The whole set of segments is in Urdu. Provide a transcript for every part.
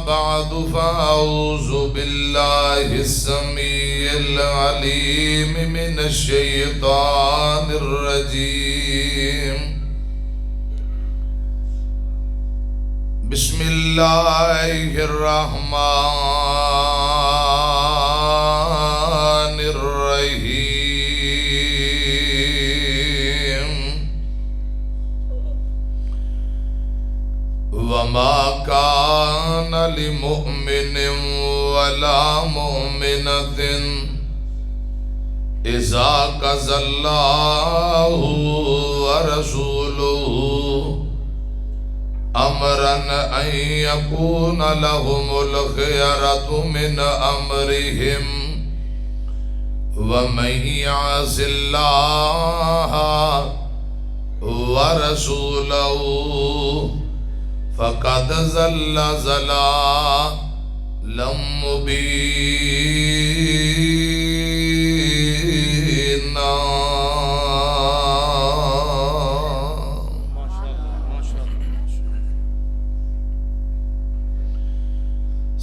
بعد فأعوذ بالله السميع العليم من الشيطان الرجيم. بسم الله الرحمن الرحيم. وما كان لمؤمن ولا مؤمنة إذا قضى الله ورسوله أمرا أن يكون لهم الخيرة من أمرهم ومن يعص الله ورسوله فقد ضل ضلالا مبينا.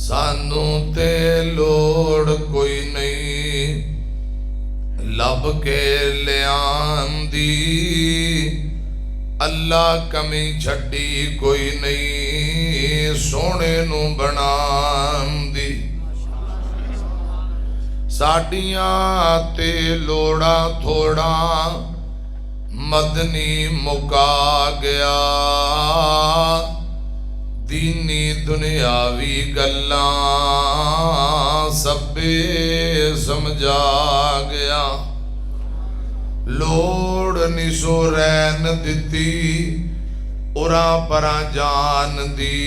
سانوں تے لوڑ کوئی نہیں لب کے لیان دی، اللہ کمی چھٹی کوئی نہیں سونے نو بنان دی. ساڈیاں تے لوڑا تھوڑا مدنی مکا گیا، دینی دنیاوی گلاں سبے سمجھا گیا. لوڑ نسو رین دتی اُراں پراں جان دی،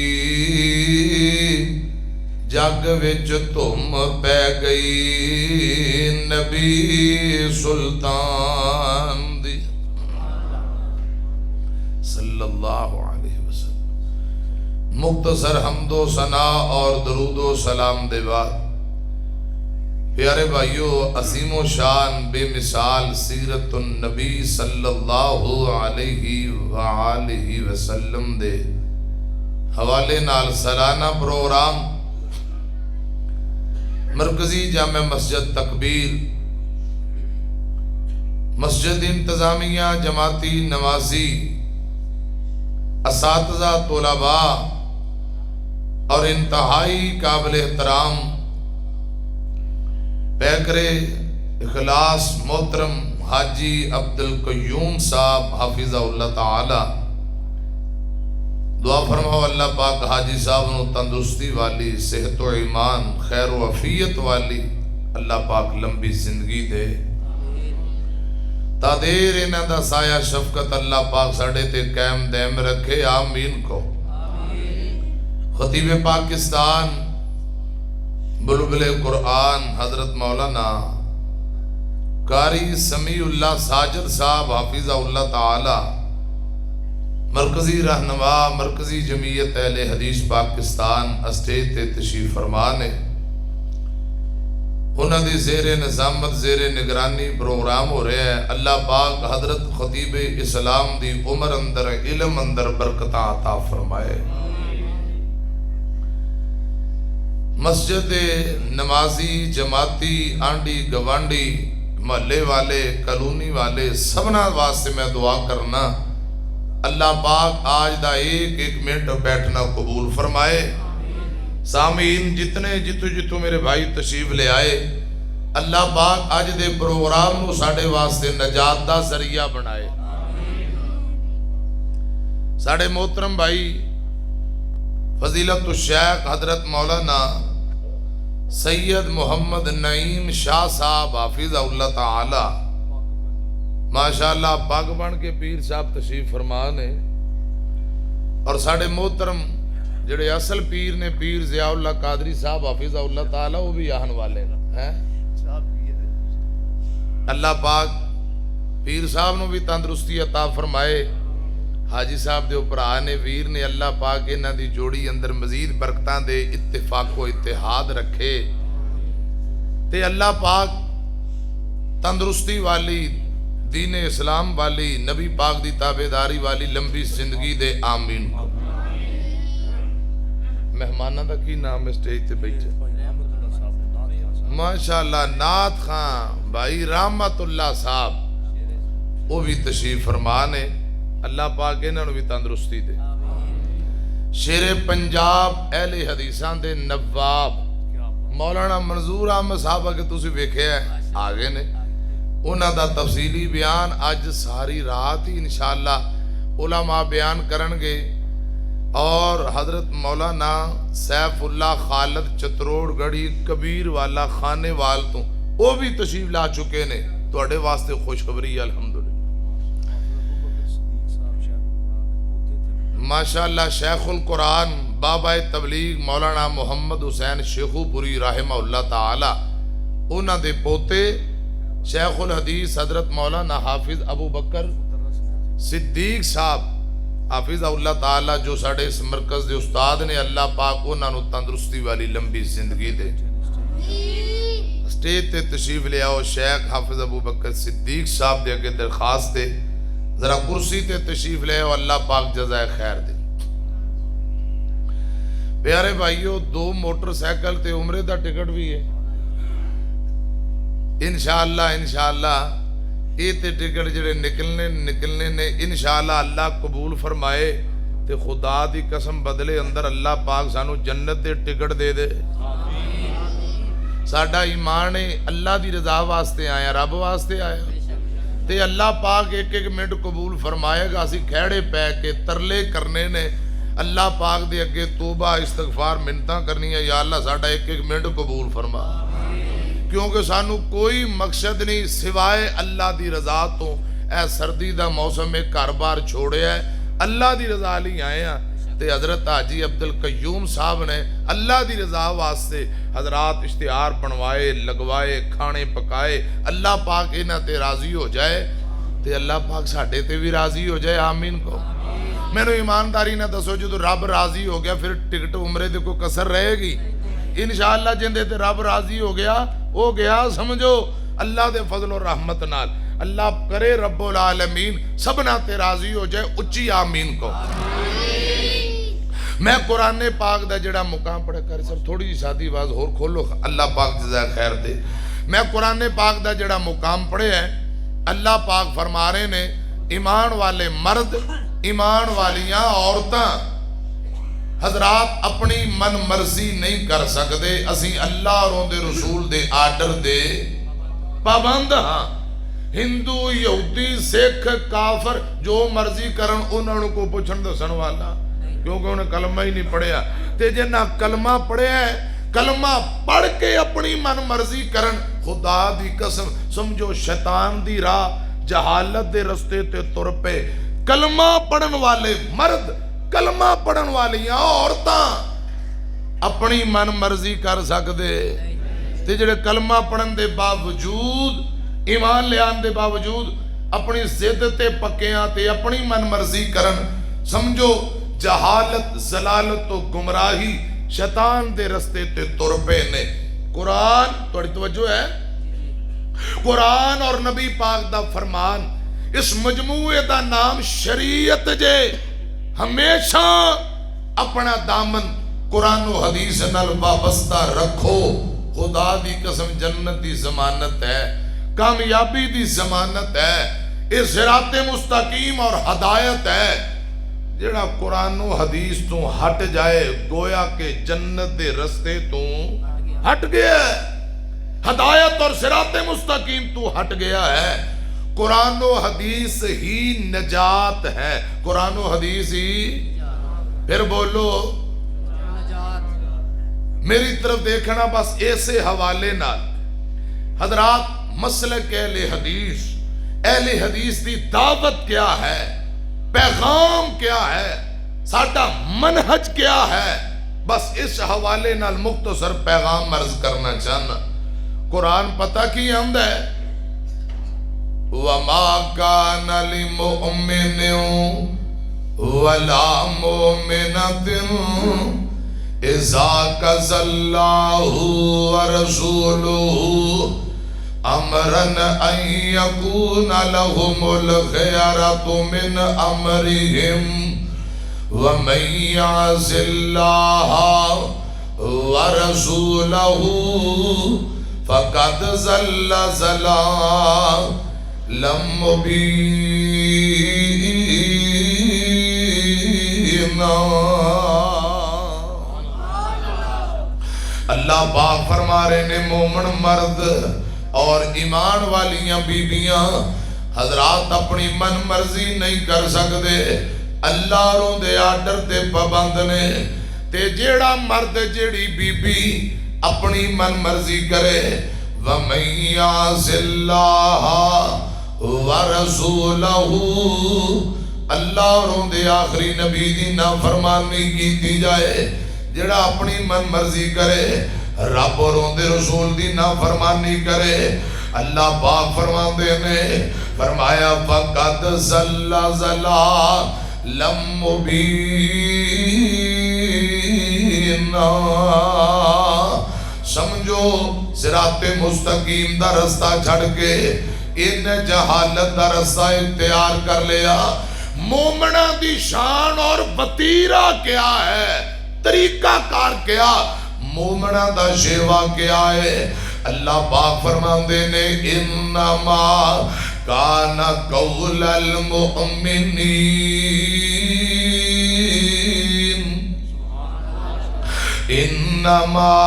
جگ وچ تم پہ گئی نبی سلطان دی صلی اللہ علیہ وسلم. مختصر حمد و ثنا اور درود و سلام دے بعد پیارے بھائیو، عظیم و شان بے مثال سیرت النبی صلی اللہ علیہ وآلہ وسلم دے حوالے نال سالانہ پروگرام مرکزی جامع مسجد تکبیر، مسجد انتظامیہ، جماعتی نمازی، اساتذہ، طلباء اور انتہائی قابل احترام پیکرے اخلاص محترم حاجی عبدالقیوم صاحب حافظہ اللہ تعالی، دعا فرماؤ اللہ پاک حاجی صاحب نو تندرستی والی، صحت و ایمان، خیر و عافیت والی اللہ پاک لمبی زندگی دے. تا دیر انہاں دا سایہ شفقت اللہ پاک ساڑے تے قائم دائم رکھے، آمین کو. خطیب پاکستان بلبل قرآن حضرت مولانا قاری سمیع اللہ ساجد صاحب حافظہ اللہ تعالی، مرکزی رہنما مرکزی جمعیت اہل حدیث پاکستان اسٹیج تے تشریف فرمانے. انہاں دی زیر نظامت زیر نگرانی پروگرام ہو رہے ہیں. اللہ پاک حضرت خطیب اسلام دی عمر اندر علم اندر برکتاں عطا فرمائے. مسجد نمازی، جماعتی، آنڈی گوانڈی، محلے والے، کالونی والے سبنا واسطے میں دعا کرنا اللہ پاک آج دا ایک ایک منٹ بیٹھنا قبول فرمائے. سامعین جتنے جتو میرے بھائی تشریف لے آئے، اللہ پاک آج دے پروگرام نو ساڑے واسطے نجات دا ذریعہ بنائے. ساڑے محترم بھائی فضیلت الشیخ حضرت مولانا سید محمد نعیم شاہ صاحب حافظہ اللہ تعالی ماشاءاللہ پاک بن کے پیر صاحب تشریف فرمانے، اور ساڑے محترم جڑے اصل پیر نے پیر ضیاء اللہ قادری صاحب حافظہ اللہ تعالی وہ بھی آہن والے ہیں. اللہ پاک پیر صاحب نو بھی تندرستی عطا فرمائے. حاجی صاحب دے اوپر آنے ویر نے اللہ پاک انہاں دی جوڑی اندر مزید برکتاں دے، اتفاق و اتحاد رکھے تے اللہ پاک تندرستی والی، دین اسلام والی، نبی پاک دی تابعداری والی لمبی زندگی دے. آمین. مہمانوں کا کی نام ہے سٹیج تے بیٹھے؟ ماشاءاللہ نعت خان بھائی رحمت اللہ صاحب وہ بھی تشریف فرما نے، اللہ پاک انہوں نے بھی تندرستی دے۔ شیر پنجاب اہل حدیثان دے نواب مولانا منظور احمد صاحب کے تسی ویکھے ہیں آگے نے، انہاں دا تفصیلی بیان اج ساری رات ہی انشاءاللہ علماء بیان کرنگے، اور حضرت مولانا سیف اللہ خالد چتروڑ گڑھی کبیر والا خانے وال تو وہ بھی تشریف لا چکے نے، توڑے واسطے خوشخبری ہے الحمدللہ۔ ماشاءاللہ شیخ القرآن بابا تبلیغ مولانا محمد حسین شیخو پوری رحمہ اللہ تعالی، انہاں دے پوتے شیخ الحدیث حضرت مولانا حافظ ابو بکر صدیق صاحب حافظ اللہ تعالی جو ساڑھے اس مرکز دے استاد نے، اللہ پاک انہاں نو تندرستی والی لمبی زندگی دے۔ سٹیج تے تشریف لے آؤ شیخ حافظ ابو بکر صدیق صاحب دے اگے درخواست دے، ذرا کرسی تے تشریف لے آؤ، اللہ پاک جزائے خیر دے۔ پیارے بھائیو 2 موٹر سائیکل تے عمرے دا ٹکٹ بھی ہے انشاءاللہ یہ تے ٹکٹ جڑے نکلنے نے انشاءاللہ اللہ قبول فرمائے تے خدا دی قسم بدلے اندر اللہ پاک سانو جنت دے ٹکٹ دے دے۔ ساڈا ایمان ہے اللہ دی رضا واسطے آیا، رب واسطے آیا، تے اللہ پاک ایک منٹ قبول فرمائے گا۔ اسی کھیڑے پہ کے ترلے کرنے نے، اللہ پاک دے اگے توبہ استغفار منتاں کرنی ہے، یا اللہ ساڈا ایک منٹ قبول فرما، کیونکہ سانو کوئی مقصد نہیں سوائے اللہ دی رضا تو۔ اے سردی دا موسم میں گھر بار چھوڑے ہے، اللہ دی رضا لی آئے ہیں، تے حضرت حاجی عبدالقیوم صاحب نے اللہ دی رضا واسطے حضرات اشتہار بنوائے، لگوائے، کھانے پکائے، اللہ پاک انہاں تے راضی ہو جائے تے اللہ پاک ساڈے تے بھی راضی ہو جائے، آمین کو۔ میں نے ایمانداری نہ دسو جو رب راضی ہو گیا پھر ٹکٹ عمرے دے کو کسر رہے گی؟ انشاءاللہ جندے تے رب راضی ہو گیا سمجھو اللہ دے فضل و رحمت نال، اللہ کرے رب العالمین سبنا تے راضی ہو جائے، اچھی آمین کو۔ میں قرآن پاک دا جڑا مقام پڑھے کر سب تھوڑی جی سادی آواز اور کھولو، اللہ پاک جزائے خیر دے۔ میں قرآن پاک دا جڑا مقام پڑھے ہے، اللہ پاک فرما رہے نے ایمان والے مرد ایمان والیاں عورتاں حضرات اپنی من مرضی نہیں کر سکتے، اسی اللہ اور ان دے رسول دے آرڈر دے پابند ہاں۔ ہندو یہودی سکھ کافر جو مرضی کرن انہوں کو پوچھن دسن والا، کیونکہ انہیں کلمہ ہی نہیں پڑھیا، تے جے نہ کلمہ پڑھیا ہے کلمہ پڑھ کے اپنی من مرضی کرن، خدا دی قسم سمجھو شیطان دی راہ جہالت دے رستے تے تر پے۔ کلمہ پڑھن والے مرد کلمہ پڑھن والیاں عورتاں اپنی من مرضی کر سکدے، تے جڑے کلمہ پڑھن دے باوجود ایمان لیان دے باوجود اپنی ضد تے پکیاں تے اپنی من مرضی کرن، سمجھو جہالت زلالت و گمراہی شیطان دے رستے تے تر پے نے۔ قرآن توڑی توجہ ہے، قرآن اور نبی پاک دا فرمان، اس مجموعے دا نام شریعت جے، ہمیشہ اپنا دامن قرآن و حدیث نال وابستہ رکھو، خدا دی قسم جنت دی ضمانت ہے، کامیابی دی ضمانت ہے، یہ صراط مستقیم اور ہدایت ہے۔ جڑا قرآن و حدیث تو ہٹ جائے گویا کہ جنت دے رستے تو ہٹ گیا ہے، ہدایت اور صراط مستقیم تو ہٹ گیا ہے۔ قرآن و حدیث ہی نجات ہے، قرآن و حدیث ہی، پھر بولو میری طرف دیکھنا بس ایسے حوالے نال۔ حضرات مسلک اہل حدیث دی دعوت کیا ہے، پیغام کیا ہے، ساڈا منہج کیا ہے، بس اس حوالے نال مختصر پیغام عرض کرنا چاہنا۔ قرآن پتہ کی حمد ہے، وَمَا كَانَ لِمُؤْمِنٍ وَلَا مُؤْمِنَةٍ إِذَا قَضَى اللَّهُ وَرَسُولُهُ أَمْرًا أَن يَكُونَ لَهُمُ الْخِيَرَةُ مِنْ أَمْرِهِمْ وَمَن يَعْصِ اللَّهَ ورسولہ فقد ضل ضلالا مبینا۔ اللہ پاک فرما رہے نے مومن مرد اور ایمان والیاں بیبیاں حضرات اپنی من مرضی نہیں کر سکتے، اللہ رو دے آرڈر تے پابند نے۔ تے جیڑا مرد جیڑی بی بی اپنی من مرضی کرے، وَمَن يَعْصِ اللَّهَ وَرَسُولَهُ، اللہ رو دے آخری نبی دی نافرمانی کیتی جائے، جیڑا اپنی من مرضی کرے، رب رو دے رسول دی نافرمانی کرے، اللہ پاک فرما دے نے فرمایا فَقَدْ ضَلَّ ضَلَالًا مُبِینًا۔ سمجھو صراط مستقیم دا رستہ چھڑ کے ان جہالت دا رستہ اختیار کر لیا۔ مومنہ دی شان اور وطیرہ کیا ہے، طریقہ کار کیا، مومنہ دا شیوہ کیا ہے؟ اللہ پاک فرماندے نے انما کان قول المؤمنین، انما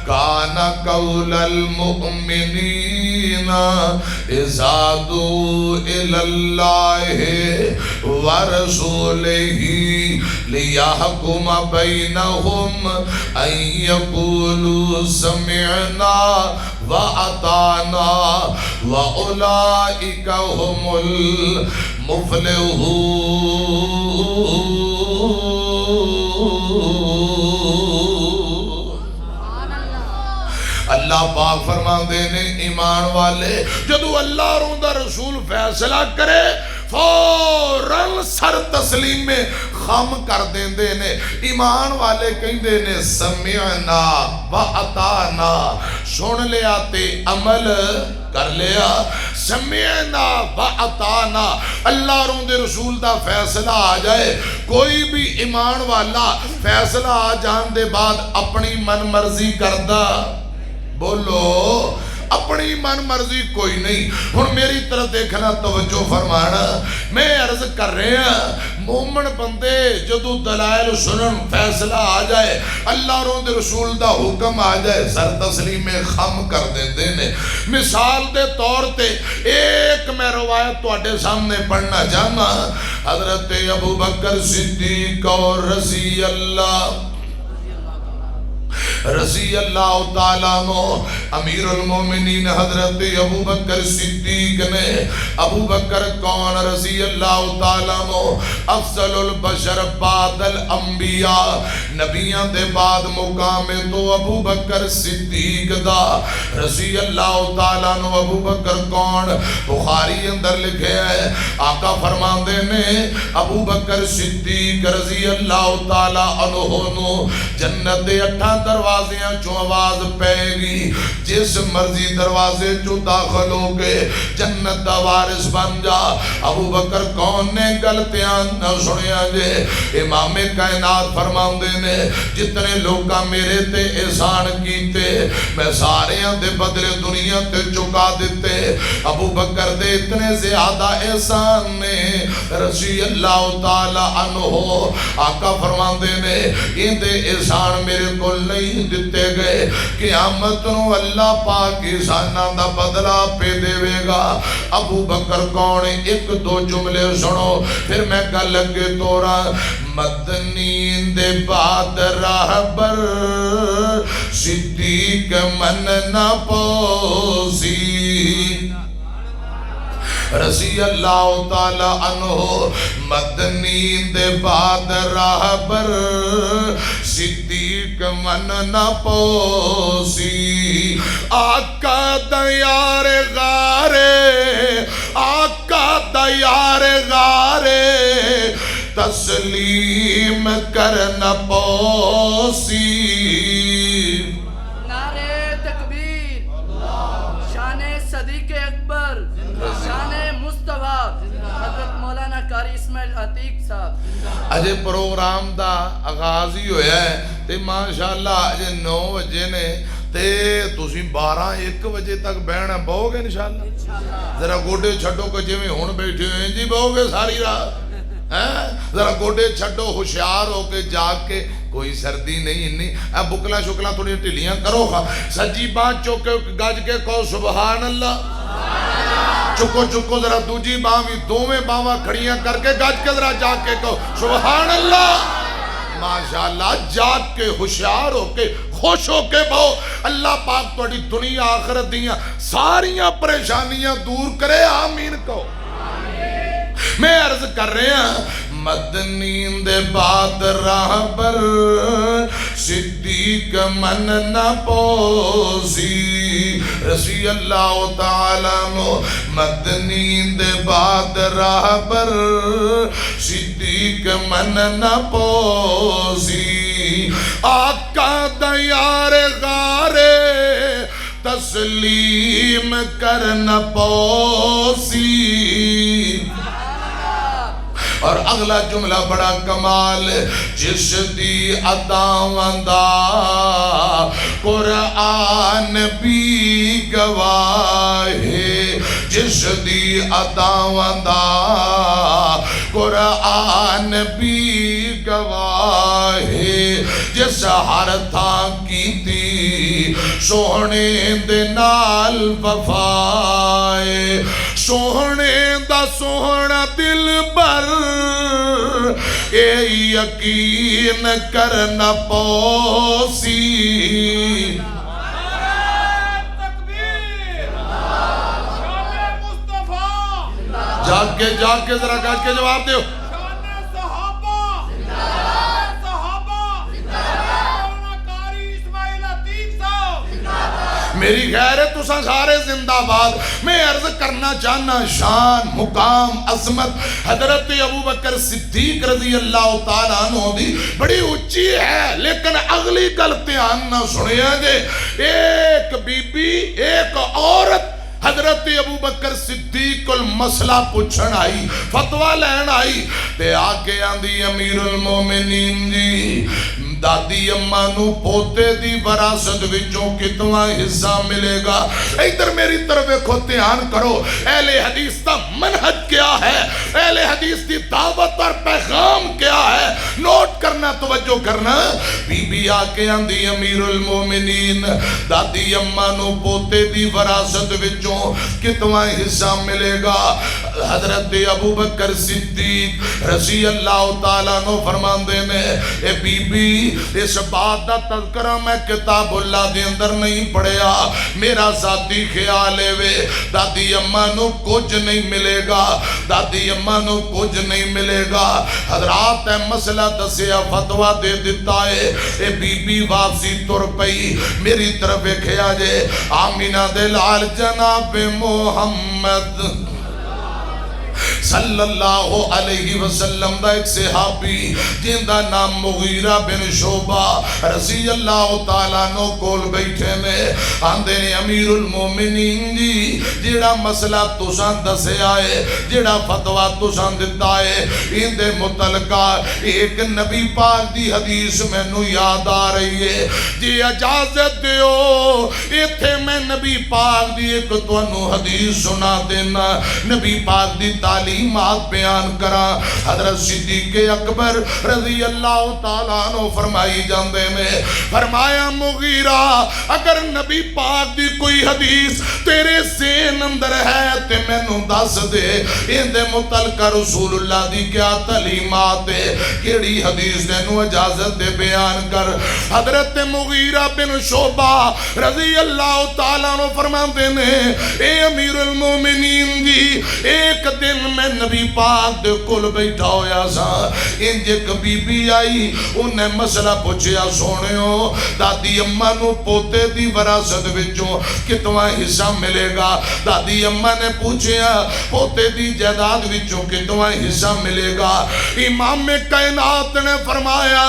کان قول المؤمنین اذا دعوا الی اللہ ورسولہ لیحکم بینہم ان یقولوا سمعنا وَأَطَعْنَا وَأُولَئِكَ هُمُ الْمُفْلِحُونَ۔ اللہ پاک فرما دینے ایمان والے جدو اللہ روندہ رسول فیصلہ کرے فوراً سر تسلیم میں خم کر دیں دینے۔ ایمان والے کہیں دینے سمعنا وَأَطَعْنَا، سن لیا تے عمل کر لیا، سمعنا وَأَطَعْنَا۔ اللہ روندے رسول دا فیصلہ آ جائے، کوئی بھی ایمان والا فیصلہ آ جان دے بعد اپنی من مرضی کردہ، بولو اپنی من مرضی کوئی نہیں۔ ہن میری طرف دیکھنا توجہ فرمانا، میں عرض کر رہے ہیں مومن بندے جدو دلائل سنن فیصلہ آ جائے، اللہ روندے رسول دا حکم آ جائے، سر تسلیم میں خم کر دیں دینے۔ مثال دے طور تے ایک میں روایت تو اٹھے سامنے پڑھنا چاہنا، حضرت ابو بکر صدیق اور رضی اللہ تعالیٰ عنہ امیر المومنین حضرت ابو بکر صدیق نے، ابو بکر کون رضی اللہ تعالیٰ عنہ، افضل البشر بعد الانبیاء، نبیان دے بعد مقام تو ابو بکر صدیق دا رضی اللہ تعالیٰ عنہ۔ ابو بکر کون؟ بخاری اندر لکھے ہے، آقا فرمان دے نے ابو بکر صدیق رضی اللہ تعالیٰ عنہ نو جنت دے 8 دروازیاں چو آواز پہ گی، جس مرضی دروازے چو داخل ہو گئے جنت دا وارث بن جا۔ ابو بکر کون نے غلطیاں نہ سنیا جے؟ امام کائنات فرمان دینے جتنے لوگاں میرے تے احسان کیتے میں سارے دے بدلے دنیا تے چکا دیتے۔ ابو بکر دے اتنے زیادہ احسان نے رضی اللہ تعالیٰ عنہ، آقا فرمان دینے ان دے احسان میرے کو نہیں دیتے گئے، قیامت نو اللہ پاک احساناں دا بدلہ پہ دے گا۔ ابو بکر کون؟ ایک دو جملے سنو پھر میں کہا لگے تورا، مدنی دے بعد راہبر صدیق من نہ پوسی، رضی اللہ تعالیٰ عنہ مدنی دے بعد راہبر صدیق من نہ پوسی۔ آقا دیار غارے، آقا دیار غارے تسلیم کر نہ پوسی۔ نعرہ تکبیر، شان صدیق اکبر، شان مصطفیٰ حضرت مولانا قاری اسماعیل عتیق صاحب۔ اجے پروگرام دا آغاز ہی ہویا ہے، تے ماشاءاللہ اجے 9 بجے نے تے تسی 12-1 بجے تک بہنا بہو گے انشاءاللہ ذرا گوڈے چھڈو کہ جویں ہن بیٹھے ہوئے جی بہو گے ساری رات ذرا گوڈے چھڈو ہوشیار ہو کے جاگ کے کوئی سردی نہیں انی بکلا شکلا تھوڑی ٹھلیاں کرو خا سجی بات چوکے گج کے کہو سبحان اللہ چکو چکو ذرا دوجی باں بھی دوویں باواں کھڑیاں کر کے گج کے ذرا جاگ کے کہو سبحان اللہ ماشاءاللہ جاگ کے ہوشیار ہو کے خوش ہو کے بہو اللہ پاک توڑی دنیا آخرت دیاں ساریاں پریشانیاں دور کرے آمین کہو میں عرض کر رہے ہیں مدنی دے بعد راہ پر صدیق من نہ پوسی رضی اللہ تعالیٰ نو مدنی دے بعد راہ پر صدیق من نہ پوسی آقا دیار غارے تسلیم کر نہ پوسی اور اگلا جملہ بڑا کمال جس دی عطاواں دا قرآن بھی گواہ ہے جس دی عطاواں دا قرآن بھی گواہ ہے جس ہر تھاں کیتی سوہنے دے نال وفائے سوہنے دا سوہنا دل بر اے یقین کرنا پوسی جاگ کے ذرا گاج کے جواب دیو میری خیر ہے تساں سارے زندہ باد میں عرض کرنا چاہنا شان مقام عظمت حضرت ابوبکر صدیق رضی اللہ تعالیٰ عنہ دی بڑی اونچی ہے لیکن اگلی گل دھیان نہ سنیا جے ایک بی بی ایک عورت حضرت ابوبکر صدیق کو مسئلہ پوچھن آئی فتوہ لین آئی تے آکے آندی امیر المومنین جی دادی اماں نو پوتے دی وراثت وچوں کتنا حصہ ملے گا ادھر میری طرف کو دھیان کرو اہل حدیث دا منہج کیا ہے اہل حدیث دی دعوت اور پیغام کیا ہے نوٹ کرنا توجہ کرنا بی بی آکے آندی امیر المومنین دادی اماں نو پوتے دی وراثت وچوں کتنا حصہ ملے گا حضرت ابوبکر صدیق رضی اللہ تعالیٰ نو فرمان دینے اے بی بی اس بات دا تذکرہ میں کتاب اللہ دے اندر نہیں پڑھیا میرا ذاتی خیال ہے وے دادی اماں نو کچھ نہیں ملے گا دادی اماں نو کچھ نہیں ملے گا حضرات ہے مسئلہ دسیا فتوہ دے دیتا ہے اے بی بی واپسی تر پئی میری طرف کھیا جے آمینہ دے لال جناب محمد صلی اللہ علیہ وسلم دا ایک صحابی جن دا نام مغیرہ بن شعبہ رضی اللہ تعالیٰ نو کول بیٹھے میں آندے نے امیر المومنین جی جیڑا مسئلہ تسان دسے آئے جیڑا فتوہ تسان دیتا ہے ان دے متعلقہ ایک نبی پاک دی حدیث میں نو یاد آ رہی ہے جی اجازت دیو ایتھے میں نبی پاک دی ایک تو انو حدیث سنا دینا نبی پاک دی تعلیمات بیان کرا حضرت صدیق اکبر رضی اللہ تعالیٰ عنہ فرمائی جاندے میں فرمایا مغیرہ اگر نبی پاک دی کوئی حدیث تیرے ذہن اندر ہے تے میں نو دس دے ان دے متعلقہ رسول اللہ دی کیا تعلیمات ہے کیڑی حدیث دے نو اجازت دے بیان کر حضرت مغیرہ بن شعبہ رضی اللہ تعالیٰ عنہ فرماندے نے اے امیر المومنین دی ایک دن میں نبی پاک دے کل بیٹھا ہویا سا انج ایک بی بی آئی انہیں مسئلہ پوچھیا سونے ہو دادی اماں نو پوتے دی وراثت وچوں کتنا حصہ ملے گا دادی اماں نے پوچھیا پوتے دی جائیداد وچوں کتنا حصہ ملے گا امام کائنات نے فرمایا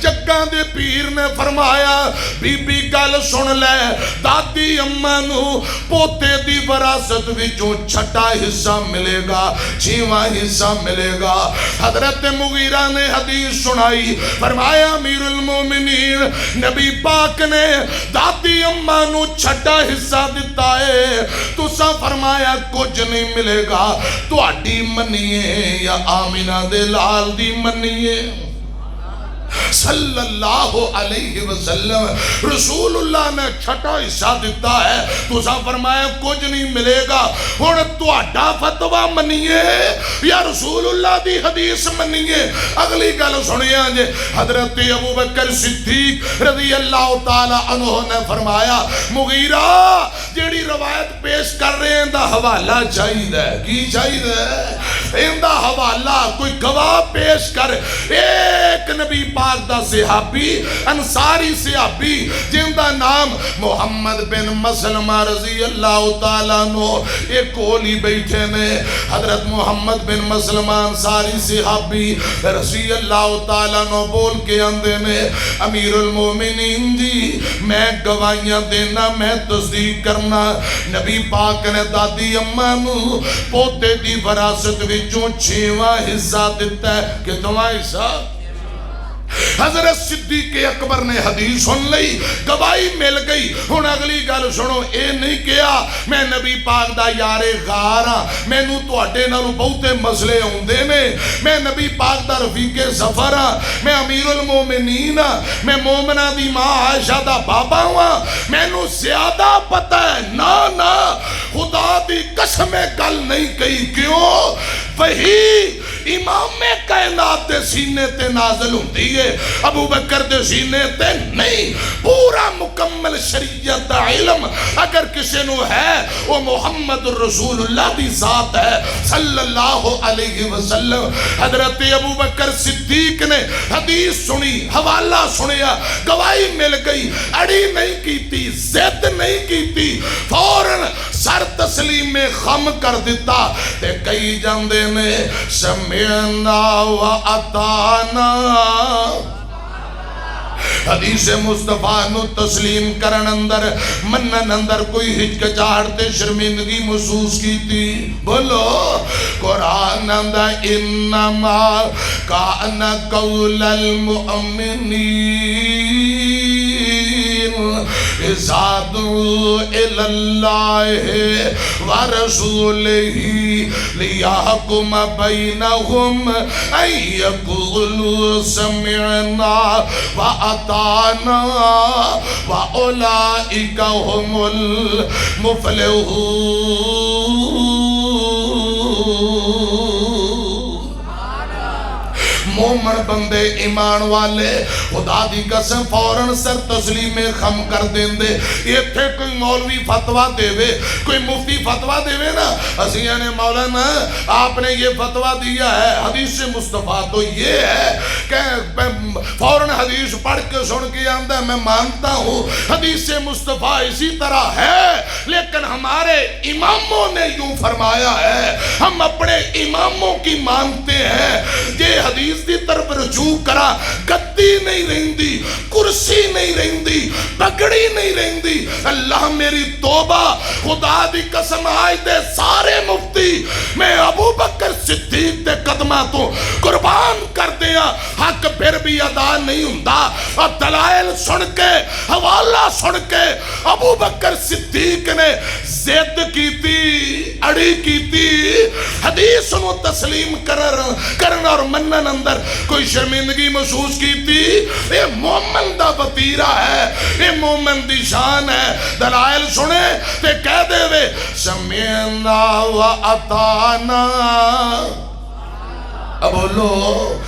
جگاں دے پیر نے فرمایا بی بی گل سن لے دادی اماں نو پوتے دی وراثت وچوں چھٹا حصہ ملے گا چھواں حصہ ملے گا حضرت مغیرہ نے حدیث سنائی فرمایا امیر المومنین المومنین نبی پاک نے دادی اماں نو چھٹا حصہ دیتا ہے تسا فرمایا کچھ نہیں ملے گا تہاڈی منیے یا آمینہ دے لال دی منیے صلی اللہ علیہ وسلم رسول اللہ نے چھٹا حصہ دیتا ہے تو سا فرمایا کچھ نہیں ملے گا اور تو اڈا فتوہ منیے یا رسول اللہ دی حدیث منیے اگلی گل سنیا جے حضرت ابو بکر صدیق رضی اللہ تعالی عنہ نے فرمایا مغیرہ جیڑی روایت پیش کر رہے ہیں دا حوالہ چاہید ہے کی چاہید ہے ان دا حوالہ کوئی گواہ پیش کر ایک نبی پاک دا صحابی انصاری صحابی جن دا نام محمد بن مسلمہ رضی اللہ تعالیٰ نو ایک کولی بیٹھے نے حضرت محمد بن مسلمہ انصاری صحابی رضی اللہ تعالیٰ نو بول کے اندے نے امیر المومنین جی میں گواہیاں دینا میں تصدیق کرنا نبی پاک نے دادی اماں نو پوتے دی وراثت وچوں 6واں حصہ دیتا ہے کتنا حصہ حضرت صدیق اکبر نے حدیث سن لئی گواہی مل گئی ہن اگلی گل سنو اے نہیں کیا میں نبی پاک دا یار غار ہاں مینوں تواڈے نالوں بہتے مسئلے ہوندے نے میں نبی پاک دا رفیق سفر ہاں میں امیر المومنین ہاں میں مومنہ دی ماں عائشہ دا بابا ہاں مینوں زیادہ پتہ ہے نا خدا دی قسم گل نہیں کہی کیوں وہی امام کائنات دے سینے تے نازل ہوندی ہے ابو بکر دے سینے تے نہیں پورا مکمل شریعت دا علم اگر کسی نو ہے وہ محمد رسول اللہ دی ذات ہے صلی اللہ علیہ وسلم حضرت ابو بکر صدیق نے حدیث سنی حوالہ سنیا گواہی مل گئی اڑی نہیں کیتی زد نہیں کیتی فوراً سر تسلیم میں خم کر دیتا تے کئی جاندے نے سمعنا و اطاعنا حدیث مصطفیٰ نو تسلیم کرن اندر منن اندر کوئی ہچکچاہٹ شرمندگی محسوس کی تھی بولو قرآن اندر انما کان قول المؤمنین اذا دعوا الی اللہ ورسولہ لیحکم بینہم ان یقولوا سمعنا وَأَطَعْنَا وَأُولَئِكَ هُمُ الْمُفْلِحُونَ مومن بندے ایمان والے خدا دی قسم فوراً سر تسلیم میں خم کر دیں دے یہ تھے کوئی مولوی فتوہ دے وے کوئی مفتی فتوہ دے وے نا اسیہ نے مولانا آپ نے یہ فتوہ دیا ہے حدیث مصطفیٰ تو یہ ہے کہ فوراً حدیث پڑھ کے سن کے آندہ میں مانتا ہوں حدیث مصطفیٰ اسی طرح ہے لیکن ہمارے اماموں نے یوں فرمایا ہے ہم اپنے اماموں کی مانتے ہیں یہ حدیث دی طرف رجوع کرا گدی نہیں رہندی کرسی نہیں رہندی پگڑی نہیں رہندی اللہ میری توبہ خدا دی قسم آئی دے سارے مفتی میں ابو بکر صدیق دے قدمہ تو قربان کر دیا حق پھر بھی ادا نہیں ہوندا اور دلائل سن کے حوالہ سن کے ابو بکر صدیق نے زد کی تھی اڑی کی تھی حدیث نو تسلیم کرن اور منن اندر کوئی شرمندگی محسوس کی تھی یہ مومن دا وطیرہ ہے یہ مومن دی شان ہے دلائل سنے تے کہہ دے وے سمعنا و اطاعنا اب بولو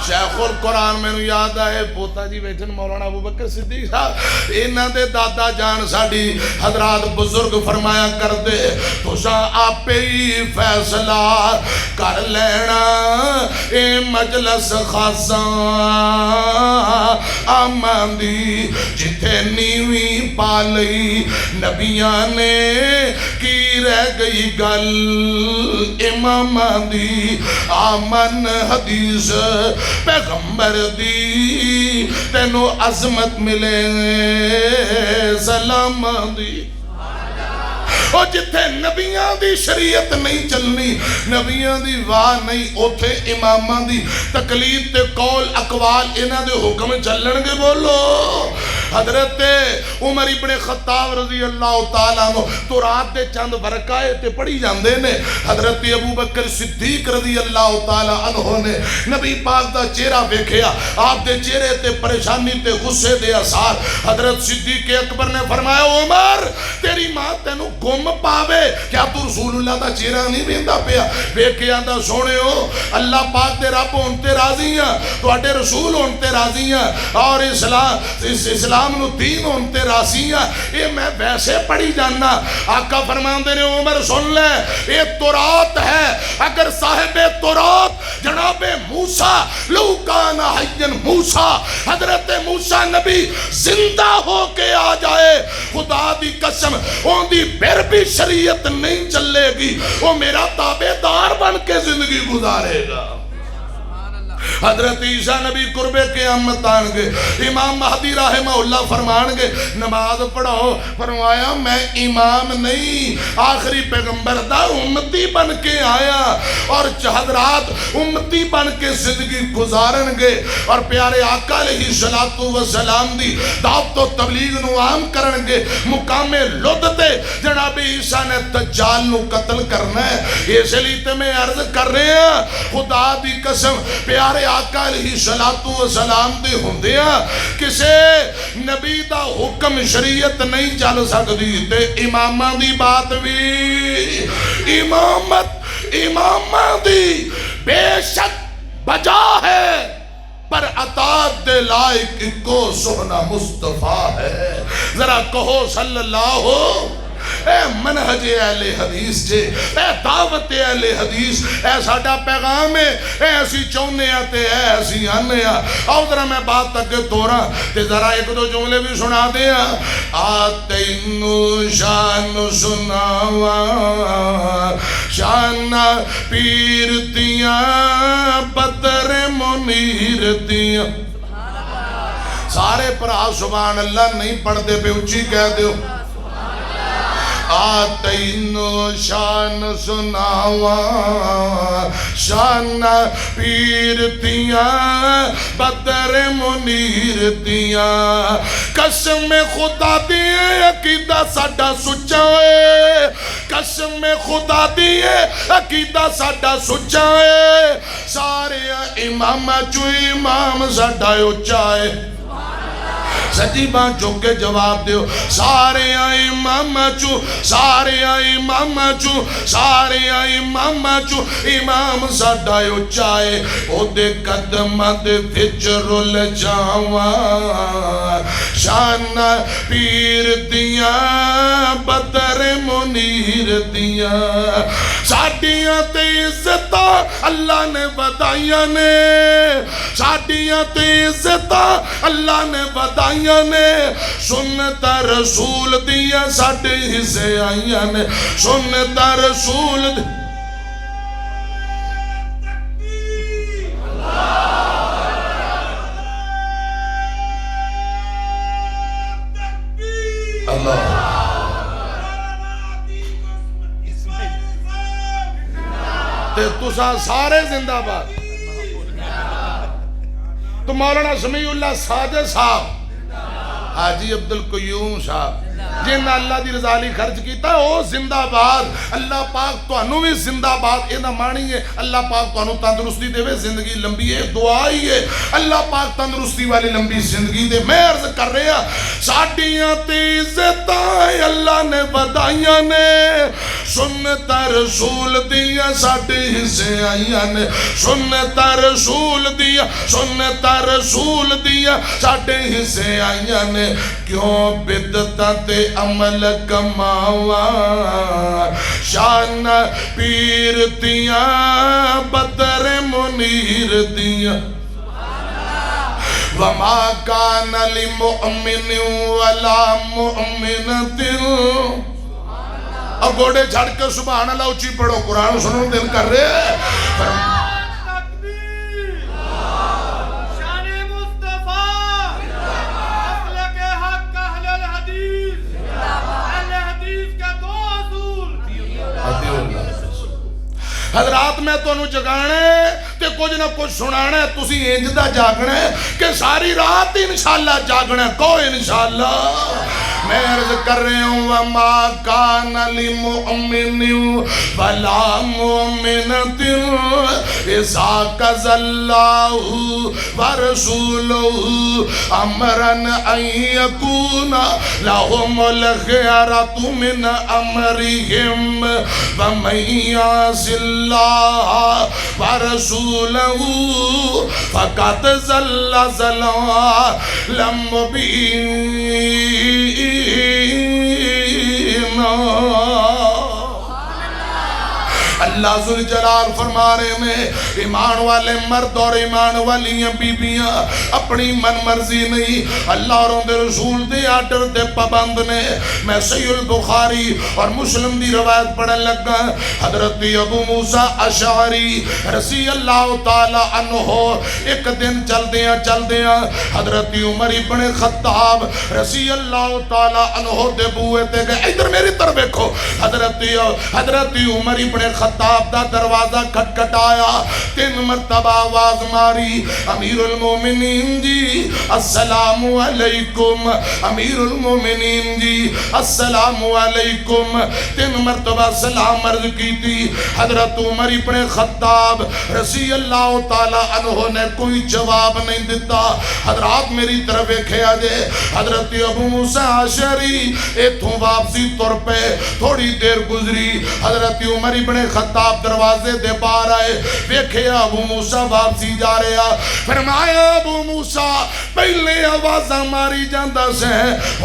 شیخ القرآن میں نو یاد آئے پوتا جی بیٹھن مولانا ابو بکر صدیق صاحب انہاں دے دادا جان ساڑی حضرات بزرگ فرمایا کر دے تو سا آپ ہی فیصلہ کر لینا اے مجلس خاصاں آمان دی جتھے نیوی پالی نبیاں نے کی رہ گئی گل امامان دی آمن حدیث پیغمبر دی تینو عظمت ملے سلام دی او جتھے نبیاں دی شریعت نہیں چلنی نبیاں دی واہ نہیں اوتھے اماماں دی تقلید تے قول اقوال انہاں دے حکم چلن گے بولو حضرت عمر ابن خطاب رضی اللہ تعالیٰ عنہ تو رات دے چند ورقائے تے پڑھی جاندے نے حضرت ابو بکر صدیق رضی اللہ تعالیٰ عنہ نے نبی پاک دا چہرہ ویکھیا آپ دے چہرے تے پریشانی تے غصے دے اثار حضرت صدیق اکبر نے فرمایا عمر تیری ماں تینوں گم پاوے کیا تو رسول اللہ دا چہرہ نہیں ویندا پیا ویکھیا دا سونے ہو اللہ پاک دے رب ہون تے راضی ہیں تواڈے رسول ہون تے راضی ہیں اور اسلام نو دین ہون تے راضی ہیں اے میں ویسے پڑھی جاننا آقا فرماندے نے عمر سن لے اے تورات ہے اگر صاحب تورات جناب موسیٰ لو کان حیّن موسیٰ حضرت موسیٰ نبی زندہ ہو کے آ جائے خدا دی قسم اون دی پھر بھی شریعت نہیں چلے گی وہ میرا تابع دار بن کے زندگی گزارے گا حضرت عیسیٰ نبی قربے قیامت آنگے امام مہدی رحمہ اللہ فرمانگے نماز پڑھو فرمایا میں امام نہیں آخری پیغمبر دا امتی بن کے آیا اور حضرات امتی بن کے زندگی گزارنگے اور پیارے آقا علیہ السلام دی دعوت و تبلیغ نو عام کرنگے مقام لدتے جناب عیسیٰ نے دجال نو قتل کرنا ہے اس لیے میں عرض کر رہے ہیں خدا دی قسم پیارے آقا علیہ السلام دے ہوندیا کسے نبی دا حکم شریعت نہیں چل سکتی تے امامہ دی بات بھی امامہ دی بے شک بجا ہے پر اطاعت دے لائق کو سونا مصطفیٰ ہے ذرا کہو صلی اللہ ہو اے منہج اہل حدیث جے اے دعوت اہل حدیث اے ساڑھا پیغام ہے اے ایسی چونے آتے اے ایسی آنے آؤ ذرا میں بات تک توڑا تے ذرا ایک دو جملے بھی سنا دیا آتے انو شان سناوا شان پیرتیاں بدر منیرتیاں سارے پرا سبحان اللہ نہیں پڑھتے پہ اچھی کہہ دیو آتینو شان سناوا شان پیرتیاں بدر منیرتیاں قسم خدا دیئے عقیدہ ساڑھا سچا ہے قسم خدا دیئے عقیدہ ساڑھا سچا ہے سارے امام چو امام ساڑھا اچھا ہے سجی بان چوکے جواب دیو سارے امام چو سارے امام چو سارے امام چو امام ساڑھا اچھائے او دے قدم دے وچ رول جاواں شان پیر دیاں بدر منیر دیاں ساڑھیاں تے عزتاں اللہ نے بدائیاں نے ساڑھیاں تے عزتاں اللہ نے بدائیاں نے سنتا رسول دیا ساڑھے حصے آئیاں نے سنتا رسول دیا اللہ تے تسا سارے زندہ بات تو مولانا سمیع اللہ ساجد صاحب حاجی عبدالقیوم صاحب جن اللہ دی رضا لی خرچ کیتا ہے او زندہ باد اللہ پاک تو انو بھی زندہ باد اینا مانی ہے اللہ پاک تو انو تندرستی دے وے زندگی لمبی ہے دعائی ہے اللہ پاک تندرستی والی لمبی زندگی دے میں عرض کر رہے ہیں ساڑھیاں تیزتائیں اللہ نے بدائیاں نے سنتا رسول دیا ساڑھے حصے آئیاں نے سنتا رسول دیا سنتا رسول دیا ساڑھے حصے آئیاں نے کیوں بدتا تے عمل کماوا شان پیر دیاں بدر منیر دیاں وما کان لمؤمن ولا مؤمنۃ اب گوڑے جھڑ کے سبحان اللہ اچھی پڑھو قرآن سنو دل کر رہے ہیں حضرات میں تو انہوں جگانے تے کچھ نہ کچھ سنانے تسی انجدہ جاگنے کہ ساری رات انشاءاللہ جاگنے کو انشاءاللہ میں عرض کر رہے ہوں وَمَا كَانَ لِمُؤْمِنٍ وَلَا مُؤْمِنَةٍ إِذَا قَضَى اللَّهُ وَرَسُولُهُ أَمْرًا أَن يَكُونَ لَهُمُ الْخِيَرَةُ مِنْ أَمْرِهِمْ وَمَن يَعْصِ اللَّهَ وَرَسُولَهُ فَقَدْ ضَلَّ ضَلَالًا مُبِينًا اللہ ذوالجلال فرما رہے میں ایمان والے مرد اور ایمان والی بیبیاں اپنی من مرضی نہیں اللہ اور ان دے رسول دے آرڈر دے پابند نے میں صحیح البخاری اور مسلم دی روایت پڑھن لگا حضرت ابو موسیٰ اشعری رضی اللہ تعالی عنہ ایک دن چل دیاں حضرت عمر ابن خطاب رضی اللہ تعالی عنہ دے بوئے تے گئے ادھر میری طرف دیکھو حضرت عمر ابن خطاب دا دروازہ کھٹکھٹایا 3 مرتبہ آواز ماری امیر المومنین جی السلام علیکم امیر المومنین جی السلام علیکم 3 مرتبہ سلام عرض کی تھی حضرت عمر ابن خطاب رضی اللہ تعالی عنہ نے کوئی جواب نہیں دیتا حضرات میری طرف ایک آجے حضرت ابو موسیٰ اشعری ایتھوں واپسی طور پہ تھوڑی دیر گزری حضرت عمر ابن خطاب دروازے دے باہر آئے ویکھے ابو موسیٰ واپسی جا رہے ہیں فرمایا ابو موسیٰ پہلے آوازہ ماری جاندہ سے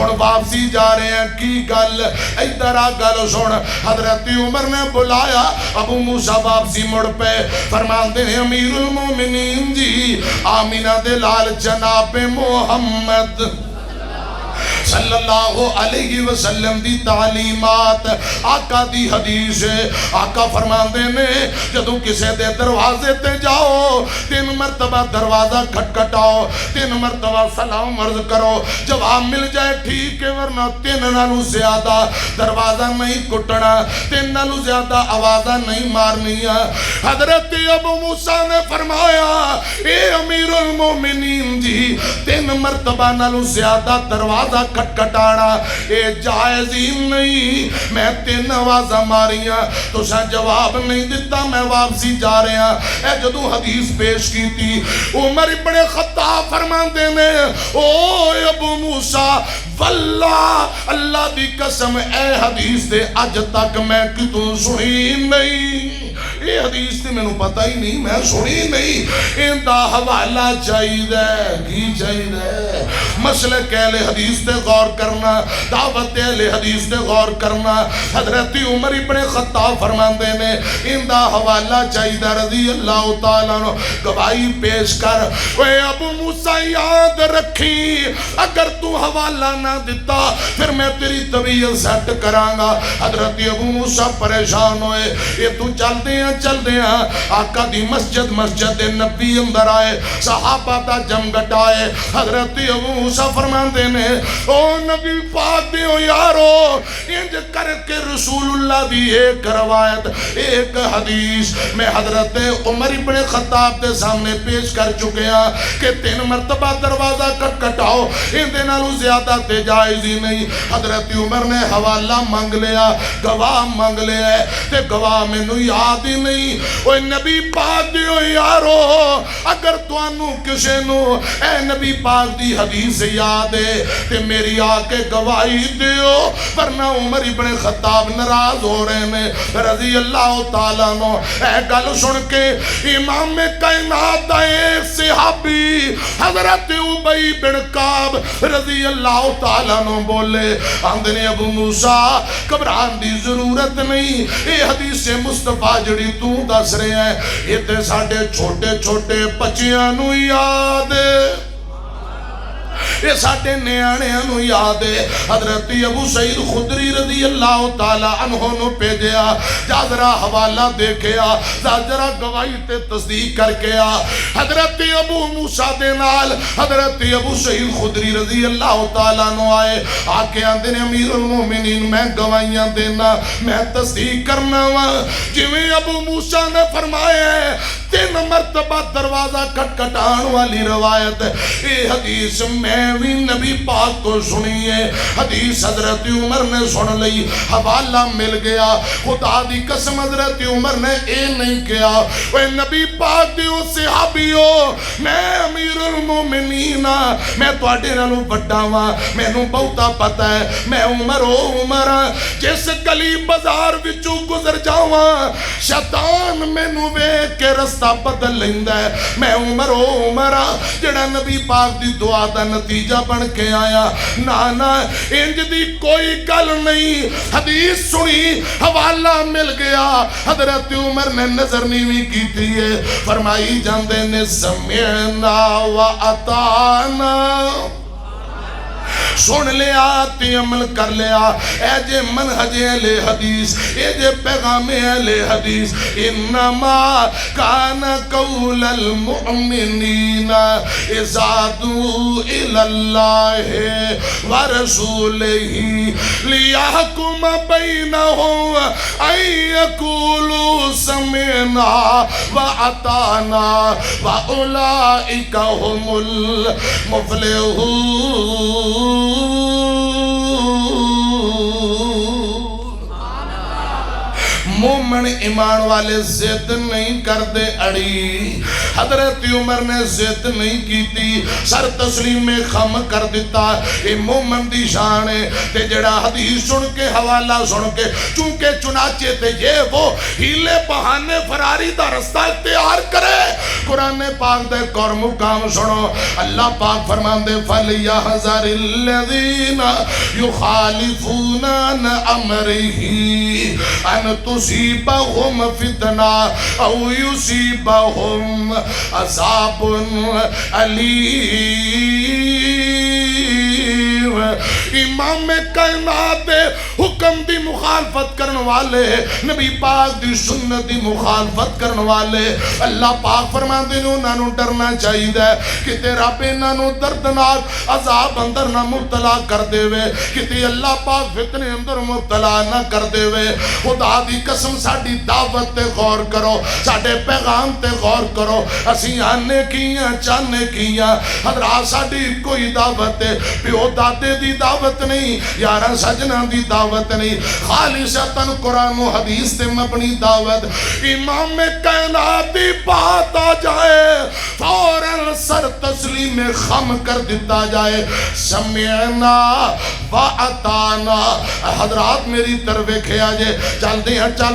اور واپسی جا رہے ہیں کی گل ادھر آ گل سن حضرت عمر نے بلایا ابو موسیٰ واپسی مڑ پہ فرماندے ہیں امیر المومنین جی آمینہ دلال جناب محمد صلی اللہ علیہ وسلم دی تعلیمات آقا دی حدیث آقا فرماندے نے جدو کسے دے دروازے تے جاؤ 3 مرتبہ دروازہ کھٹکھٹاؤ 3 مرتبہ سلام عرض کرو جواب مل جائے ٹھیک ہے ورنہ 3 نالو زیادہ دروازہ نہیں کٹنا 3 نالو زیادہ آوازہ نہیں مارنی حضرت ابو موسیٰ نے فرمایا اے امیر المومنین جی 3 مرتبہ نالو زیادہ دروازہ کھٹکھٹانا اے جائز ہی نہیں میں 3 آوازہ ماریاں تو سا جواب نہیں دیتا میں واپسی جا رہے ہیں اے جدو حدیث پیش کی تھی عمر ابن خطاب فرماندے نے او ابو موسیٰ واللہ اللہ دی قسم اے حدیث دے اج تک میں کتوں سنی نہیں یہ حدیث تے میں نو پتہ ہی نہیں میں سنی نہیں ان دا حوالہ چاہی دے کی چاہی دے مسئلہ کہلے حدیث تے غور کرنا دعوت اہل حدیث تے غور کرنا حضرت عمر ابن خطاب فرماندے نے ان دا حوالہ چاہی دے رضی اللہ تعالیٰ عنہ گواہی پیش کر اے ابو موسیٰ یاد رکھی اگر تو حوالہ نہ دیتا پھر میں تیری طبیعت سیٹ کرانگا حضرت ابو موسیٰ پریشان ہوئے یہ تو چل دیا آقا دی مسجد نبی اندر آئے صحابہ تا جم گٹائے حضرت ابو موسیٰ فرماندے نے او نبی پاک دیو یارو انج کر کے رسول اللہ دی ایک روایت ایک حدیث میں حضرت عمر ابن خطاب دے سامنے پیش کر چکے ہیں کہ 3 مرتبہ دروازہ کھٹکھٹاؤ ان دنالو زیادہ تے جائز ہی نہیں حضرت عمر نے حوالہ مانگ لیا گواہ مانگ لیا تے گواہ میں نو یاد ہی نہیں اوہ نبی پاک دیو یارو اگر توانو کسے نو اے نبی پاک دی حدیث یاد ہے تے میری آکے گواہی دیو ورنہ عمر ابن خطاب نراز ہو رہے میں رضی اللہ تعالیٰ نو اے گل سن کے امام کائنات دا ایک صحابی حضرت عبی بن کعب رضی اللہ تعالیٰ نو بولے آندھنے ابو موسیٰ گھبران دی ضرورت نہیں یہ حدیث مصطفیٰ جڑی تو دس رہے ہیں یہ تے ساڑھے چھوٹے چھوٹے بچیاں نو یاد یہ ساڈے نیانیاں نو یاد ہے حضرت ابو سعید خدری رضی اللہ تعالی عنہ نو بھیجیا جا ذرا حوالہ دیکھیا ذرا گواہی تے تصدیق کر کے آ حضرت ابو موسیٰ دے نال حضرت ابو سعید خدری رضی اللہ تعالیٰ نو آئے آکے آندے نے امیر المومنین میں گواہیاں دینا میں تصدیق کرنا ہوں جویں ابو موسیٰ نے فرمایا 3 مرتبہ دروازہ کٹکھٹان والی روایت ہے یہ حدیث میں بھی نبی پاک کو سنی ہے حدیث حضرت عمر نے سن لئی حوالہ مل گیا خدا دی قسم حضرت عمر نے اے نہیں کیا وہ نبی پاک دیو صحابیو میں امیر المومنین میں تواڈے نالوں بڑا ہاں مینوں بہتا پتہ ہے میں عمر جس گلی بازار وچوں گزر جاواں شیطان مینوں ویکھ کے رستہ بدل لیندا ہے میں عمر جڑا نبی پاک دی دعا دا نتیجہ بن کے آیا نا انج دی کوئی گل نہیں حدیث سنی حوالہ مل گیا حضرت عمر نے نظر نیوی کیتی ہے فرمائی جاندے نے سمعنا و اطعنا سن لیا تی عمل کر لیا اے جے منہج اہل حدیث اے جے پیغام اہل حدیث انما کان قول المؤمنین اذا دعوا الاللہ ورسولہ لیحکم بینہم ان یقولوا سمعنا واطعنا واولئک هم المفلحون مومن ایمان والے ضد نہیں کر دے اڑی حضرت عمر نے ضد نہیں کی تھی سر تسلیم میں خم کر دیتا یہ مومن دی شان ہے تے جڑا حدیث سن کے حوالہ سن کے چونکہ چنانچہ تے یہ وہ ہیلے بہانے فراری دا رستہ اختیار کرے قرآن پاک دے کور مقام سنو اللہ پاک فرمان دے فَلْيَحْذَرِ الَّذِينَ يُخَالِفُونَ عَنْ أَمْرِهِ أَنْ تُصِيبَهُمْ فِتْنَةٌ أَوْ يُصِيبَهُمْ عَذَابٌ أَلِيمٌ امام کائنات حکم دی مخالفت کرن والے نبی پاک دی سنت دی مخالفت کرن والے اللہ پاک فرمان دے انہاں نوں ڈرنا چاہیے کہ تیرا انہاں نوں دردناک عذاب اندر نہ مبتلا کر دے وے کہ اللہ پاک فتنے اندر مبتلا نہ کر دے وے خدا دی قسم ساڈی دعوت تے غور کرو ساڈے پیغام تے غور کرو اسی آنے کیاں چاہنے کیاں حضرات ساڈی کوئی دعوت ہے پیو دادے دی دعوت نہیں یارہ سجنہ دی دعوت نہیں خالصتاً قرآن و حدیث تے مبنی دعوت امام کائنات دی بات آ جائے فوراً سر تسلیم خم کر دیتا جائے سمعنا و اطعنا حضرات میری طرف کھیا جے چل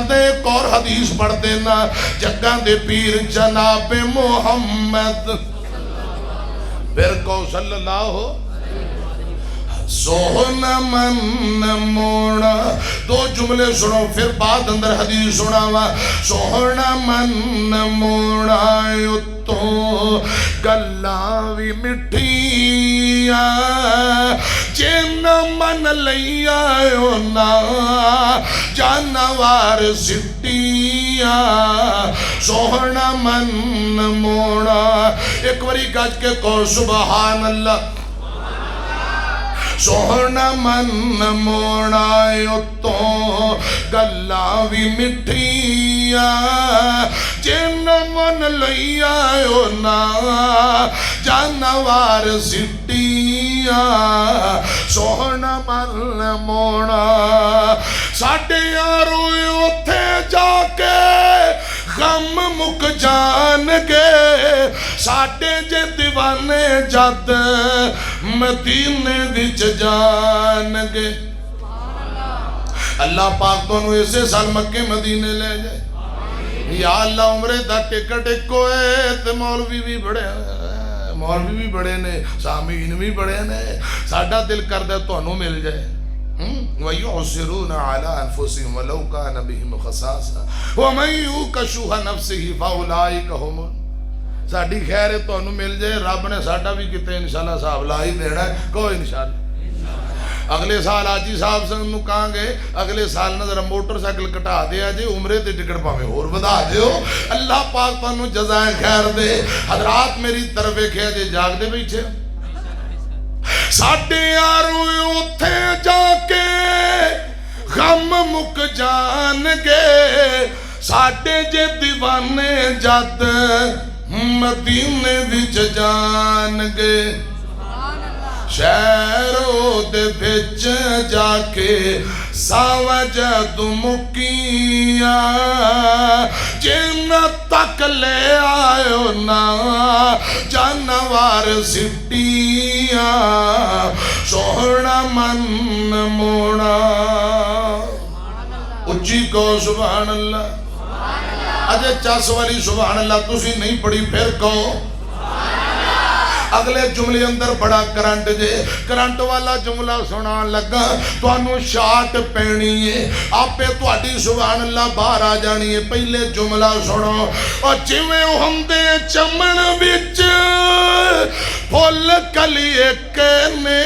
دے ایک اور حدیث پڑھ دینا جگہ دے پیر جناب محمد پھر کو صلی اللہ ہو سوہنا من موڑا دو جملے سنو پھر بعد اندر حدیث سناوا سوہنا من موڑا تو گلاوی مٹھیا جن من لیا نا جانوار سٹیا سوہنا من موڑا ایک وری گج کے کو سبحان اللہ سوہنا من موڑا تو گلاوی مٹھیا جن من لیا نا جانوار سٹیا سوہنا من موڑا ساڑھے روئے اتھے جا کے غم مک جان گے ساڑھے جے دیوانے جد مدینے وچ جان گے اللہ پاک دونوں اسے سال مکے مدینے لے جائے یا اللہ عمرے دا ٹکٹ کوئے تے مولوی بھی بڑے نے سامعین بھی بڑے نے ساڈا دل کر دے تانوں مل جائے وَيُعْصِرُونَ عَلَىٰ أَنفُسِهِمْ وَلَوْ كَانَ بِهِمْ خَصَاصَةٌ وَمَن يُوقَ شُحَّ نَفْسِهِ فَأُولَٰئِكَ هُمُ ਸਾਡੀ ਖੈਰ ਹੈ ਤੁਹਾਨੂੰ ਮਿਲ ਜਾਏ ਰੱਬ ਨੇ ਸਾਡਾ ਵੀ ਕਿਤੇ ਇਨਸ਼ਾਅੱਲਾ ਹਿਸਾਬ ਲਾ ਹੀ ਦੇਣਾ ਕਹੋ ਇਨਸ਼ਾਅੱਲਾ ਅਗਲੇ ਸਾਲ ਆਜੀ ਸਾਹਿਬ ਸਿੰਘ ਨੂੰ ਕਹਾਂਗੇ ਅਗਲੇ ਸਾਲ ਨਾ ਜ਼ਰਾ ਮੋਟਰਸਾਈਕਲ ਘਟਾ ਦਿਆ ਜੇ ਉਮਰੇ ਤੇ ਟਿਕਟ ਭਾਵੇਂ ਹੋਰ ਵਧਾ ਦਿਓ ਅੱਲਾਹ ਪਾਕ ਤੁਹਾਨੂੰ ਜਜ਼ਾਏ ਖੈਰ ਦੇ ਹਜ਼ਰਾਤ ਮੇਰੀ ਤਰਫ ਵੇਖਿਆ ਜੇ ਜਾਗਦੇ ਬੈਠੇ ਸਾਡੇ ਯਾਰੋ ਉੱਥੇ ਜਾ ਕੇ ਗਮ ਮੁੱਕ ਜਾਣਗੇ ਸਾਡੇ ਜੇ دیਵਾਨੇ ਜਦ ਮਦੀਨੇ ਵਿੱਚ ਜਾਣਗੇ ਸ਼ਹਿਰੋਂ ਦੇ ਵਿੱਚ ਜਾ ਕੇ ਸਾਵਾ ਜਦ ਮੁਕੀਆਂ ਜਿੰਨਾ ਤੱਕ ਲੈ ਆਇਓ ਨਾ ਜਾਨਵਰ ਸਿੱਟੀਆਂ ਸੋਹਣਾ ਮਨ ਮੋਣਾ ਉੱਚੀ ਕਹੋ ਸੁਭਾਨ ਅੱਲਾਹ ਅਜੇ ਚੱਸ ਵਾਲੀ ਸੁਭਾਨ ਅੱਲਾਹ ਤੁਸੀਂ ਨਹੀਂ ਪੜੀ ਫਿਰ ਕਹੋ ਅਗਲੇ ਜੁਮਲੇ ਅੰਦਰ ਬੜਾ ਕਰੰਟ ਜੇ ਕਰੰਟ ਵਾਲਾ ਜੁਮਲਾ ਸੁਣਾਉਣ ਲੱਗਾ ਤੁਹਾਨੂੰ ਸ਼ਾਟ ਪੈਣੀ ਏ ਆਪੇ ਤੁਹਾਡੀ ਸੁਭਾਨ ਅੱਲਾਹ ਬਾਹਰ ਆ ਜਾਣੀ ਏ ਪਹਿਲੇ ਜੁਮਲਾ ਸੁਣੋ ਉਹ ਜਿਵੇਂ ਹੁੰਦੇ ਚਮਣ ਵਿੱਚ ਫੁੱਲ ਕਲੀ ਇੱਕ ਨੇ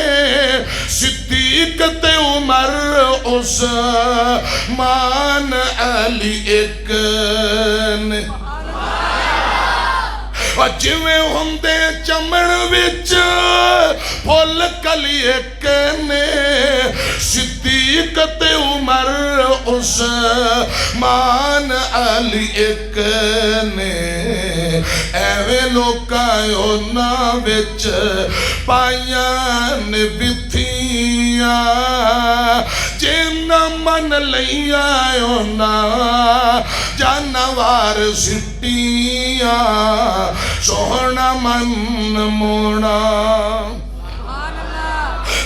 ਸਿੱਦੀਕ ਤੇ ਉਮਰ ਉਸਮਾਨ ਅਲੀ ਇੱਕ ਨੇ ਜਿਵੇਂ ਹੁੰਦੇ ਚਮਣ ਵਿੱਚ ਫੁੱਲ ਕਲੀ ਇੱਕ ਨੇ ਸਿੱਦੀਕ ਤੇ ਉਮਰ ਉਸਮਾਨ ਅਲੀ ਇੱਕ ਨੇ ਐਵੇਂ ਲੋਕਾਂ ਉਹਨਾਂ ਵਿੱਚ ਪਾਈਆਂ ਨੇ ਵਿਥੀਆਂ ਜਿੰਨਾ ਮਨ ਲਈਆਂ ਉਹਨਾਂ ਜਾਨਵਰ ਸਿੱਟੀਆਂ ਸੋਹਣਾ ਮਨ ਮੋਣਾ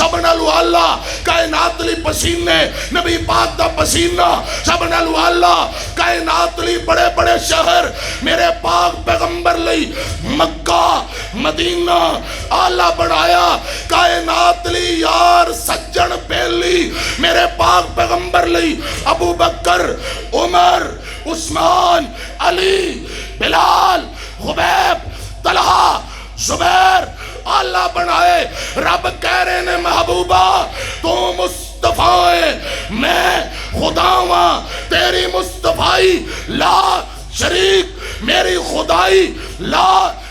سب نالو آلہ کائنات لی پسینے نبی پاک دا پسینہ سب نالو آلہ کائنات لی بڑے بڑے شہر میرے پاک پیغمبر لی مکہ مدینہ آلہ بڑھایا کائنات لی یار سجن پہلی میرے پاک پیغمبر لی ابو بکر عمر عثمان علی بلال خبیب طلحہ زبیر اللہ بنائے رب کہہ رہے نے محبوبہ تو مصطفیٰ ہے میں خدا ہوں تیری مصطفائی لا شریک میری خدائی لا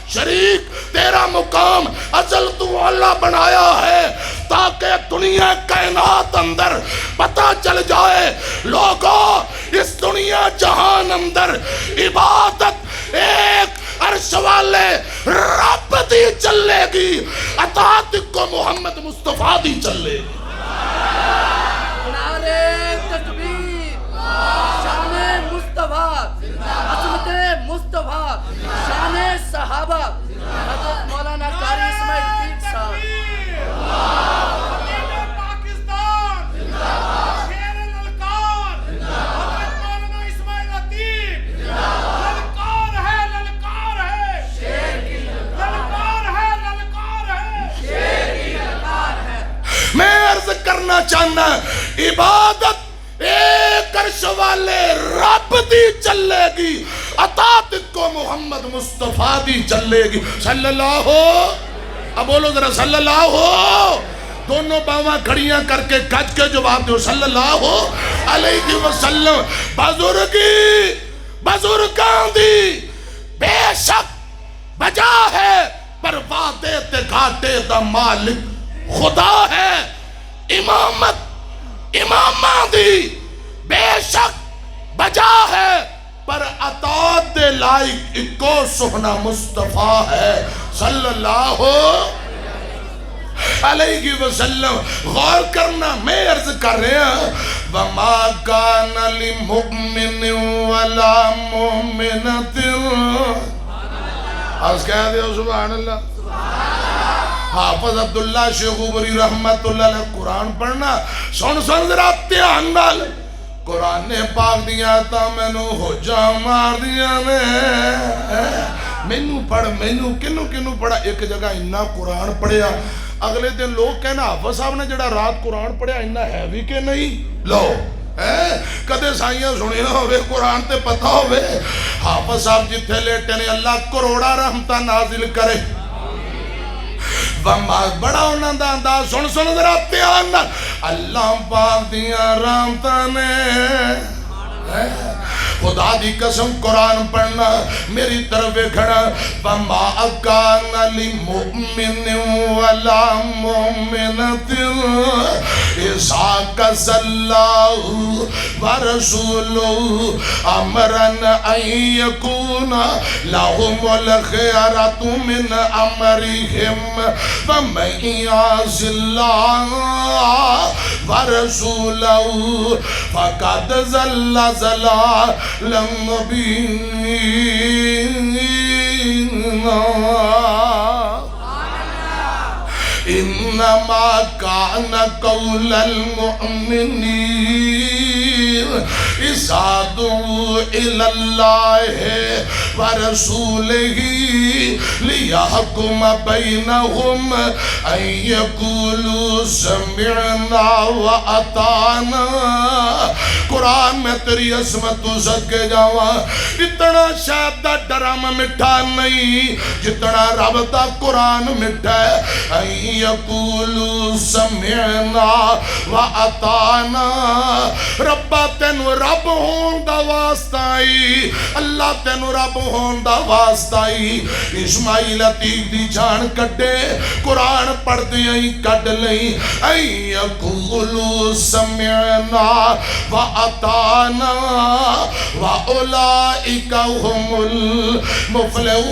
شریک تیرا مقام ازل تو اللہ بنایا ہے تاکہ دنیا کائنات اندر پتہ چل جائے لوگوں اس دنیا جہان اندر عبادت ایک عرش والے رب دی چلے گی اطاعت کو محمد مصطفیٰ دی چلے گی نعرے تکبیر شان مصطفیٰ عظمت مصطفیٰ شان صحابہ حضرت مولانا قاری اسماعیل پیر صاحب پاکستان شیر للکار حضرت مولانا اسماعیل اتیب للکار ہے للکار ہے شیر کی للکار ہے للکار ہے شیر کی للکار ہے میں عرض کرنا چاہنا عبادت ایک عرش والے رب دی چلے گی اطاعت کو محمد مصطفیٰ دی چلے گی صلی اللہ ہو اب بولو ذرا صلی اللہ ہو دونوں باواں کھڑیاں کر کے گج کے جواب دو صلی اللہ علیہ وسلم بزرگان دی بے شک بجا ہے پر وعدے تے گھاٹے دا مالک خدا ہے امامہ دی بے شک بجا ہے پر اطاعت دے لائق اکو سہنا مصطفیٰ ہے صلی اللہ علیہ وسلم غور کرنا میں عرض کر رہے ہیں وَمَا كَانَ لِمُؤْمِنٍ وَلَا مُؤْمِنَةٍ آج کہہ دے سبحان اللہ حافظ عبداللہ شیخ عبری رحمت اللہ علیہ قرآن پڑھنا سن ذرا دھیان نال قرآن پاک دیا تا مینو ہو جا مار دیا مینو پڑھ مینو کنو پڑھا ایک جگہ انہا قرآن پڑھیا اگلے دن لوگ کہنا حافظ صاحب نے جڑا رات قرآن پڑھیا انہا ہے بھی کہ نہیں لو کدے سائیاں سنی نہ ہوئے قرآن تے پتہ ہوئے حافظ صاحب جتھے لیٹے نے اللہ کروڑا رحمتہ نازل کرے بڑا انہاں دا انداز سن ذرا دھیان اللہ پاک دیا رحمتہ نے خدا دی قسم قرآن پڑھنا میری طرف کھڑا وَمَا كَانَ لِمُؤْمِنٍ وَلَا مُؤْمِنَةٍ إِذَا قَضَى اللَّهُ وَرَسُولُهُ أَمْرًا أَن يَكُونَ لَهُمُ الْخِيَرَةُ مِنْ أَمْرِهِمْ وَمَن يَعْصِ اللَّهَ وَرَسُولَهُ فَقَدْ ضَلَّ ضَلَالًا مُبِينًا إنما كان قول المؤمنين إذا دعوا إلى الله ورسوله ليحكم بينهم أن يقولوا سمعنا وأطعنا قرآن میں تیری عظمت تو صدقے جاواں اتنا شاید دا ڈرامہ مٹھا نہیں جتنا رب دا قرآن مٹھا ہے ان یقولوا سمعنا واطعنا ربا تینو رب ہون دا واسطائی اللہ تینو رب ہون دا واسطائی اسماعیل عتیق دی جان کٹے قرآن پڑھ دیائی کٹ لئی ان یقولوا سمعنا وَأَطَعْنَا وَأُولَئِكَ هُمُ الْمُفْلِحُونَ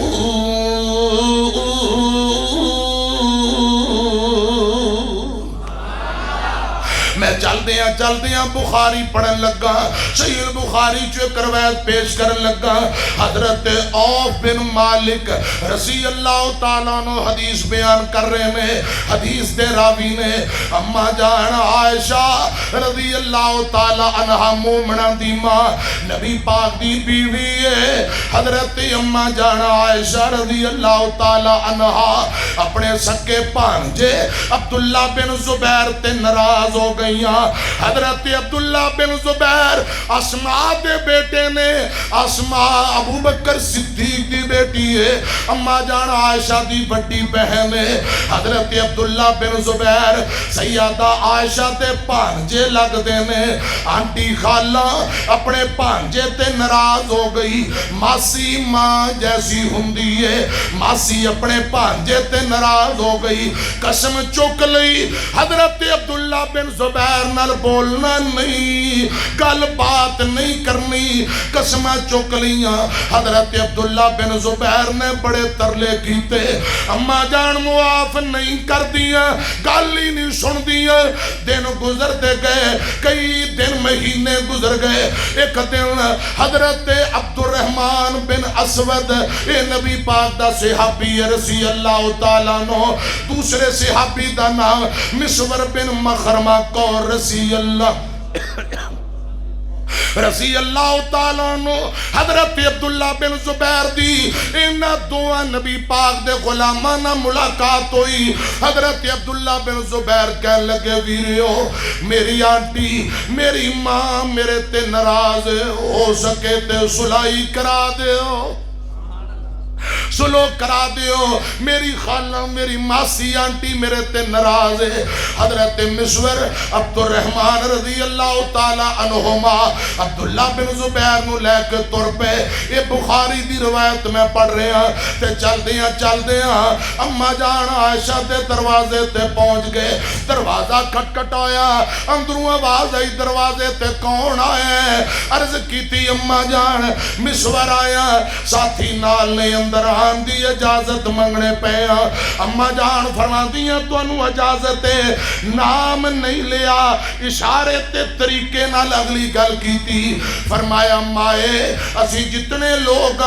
میں چل دیاں بخاری پڑھن لگا صحیح بخاری چو ایک روایت پیش کرن لگا حضرت عوف بن مالک رضی اللہ تعالیٰ عنہ حدیث بیان کر رہے ہیں حدیث دے راوی نے اما جان عائشہ رضی اللہ تعالیٰ عنہ مومنہ دی ماں نبی پاک دی بیوی ہے حضرت اما جان عائشہ رضی اللہ تعالیٰ عنہ اپنے سکے پانجے عبداللہ بن زبیر تے ناراض ہو گئیاں حضرت عبداللہ بن زبیر اسماء دے بیٹے نے اسماء ابو بکر صدیق دی بیٹی ہے اما جان عائشہ دی بڑی بہن ہے حضرت عبداللہ بن زبیر سیدہ عائشہ تے پانجے لگ دینے آنٹی خالہ اپنے پانجے تے ناراض ہو گئی ماسی ماں جیسی ہندی ہے ماسی اپنے پانجے تے ناراض ہو گئی قسم چک لئی حضرت عبداللہ بن زبیر نال بولنا نہیں گل بات نہیں کرنی قسمہ چک لیاں حضرت عبداللہ بن زبیر نے بڑے ترلے کیتے اما جان معاف نہیں کر دیا گل ہی نہیں سن دیا دن گزر دے گئے کئی دن مہینے گزر گئے ایک دن حضرت عبد الرحمن بن اسود اے نبی پاک دا صحابی رضی اللہ تعالیٰ عنہ دوسرے صحابی دا نام مسور بن مخرمہ کور رضی اللہ تعالیٰ عنہ حضرت عبداللہ بن زبیر دی انہا دعا نبی پاک دے غلامانہ ملاقات ہوئی حضرت عبداللہ بن زبیر کہنے لگے ویریو میری آنٹی میری ماں میرے تے ناراض ہو سکے تے صلح کرا دے ہو سلو کرا دیو میری خالہ میری ماسی آنٹی میرے تے ناراض ہے حضرت مسور عبد الرحمن رضی اللہ تعالیٰ عنہما عبداللہ بن زبیر نو لے کے طور پہ یہ بخاری دی روایت میں پڑھ رہے ہیں تے چل دیاں اما جان عائشہ دے دروازے تے پہنچ گئے دروازہ کھٹ آیا اندروں آواز آئی دروازے تے کون آئے عرض کی تھی اما جان مسور آیا ساتھی نال نے اندر آن دی اجازت منگنے پہیا اما جان فرما دیا تو انو اجازت نام نہیں لیا اشارے تے طریقے نال اگلی گل کی تھی فرمایا مائے اسی جتنے لوگ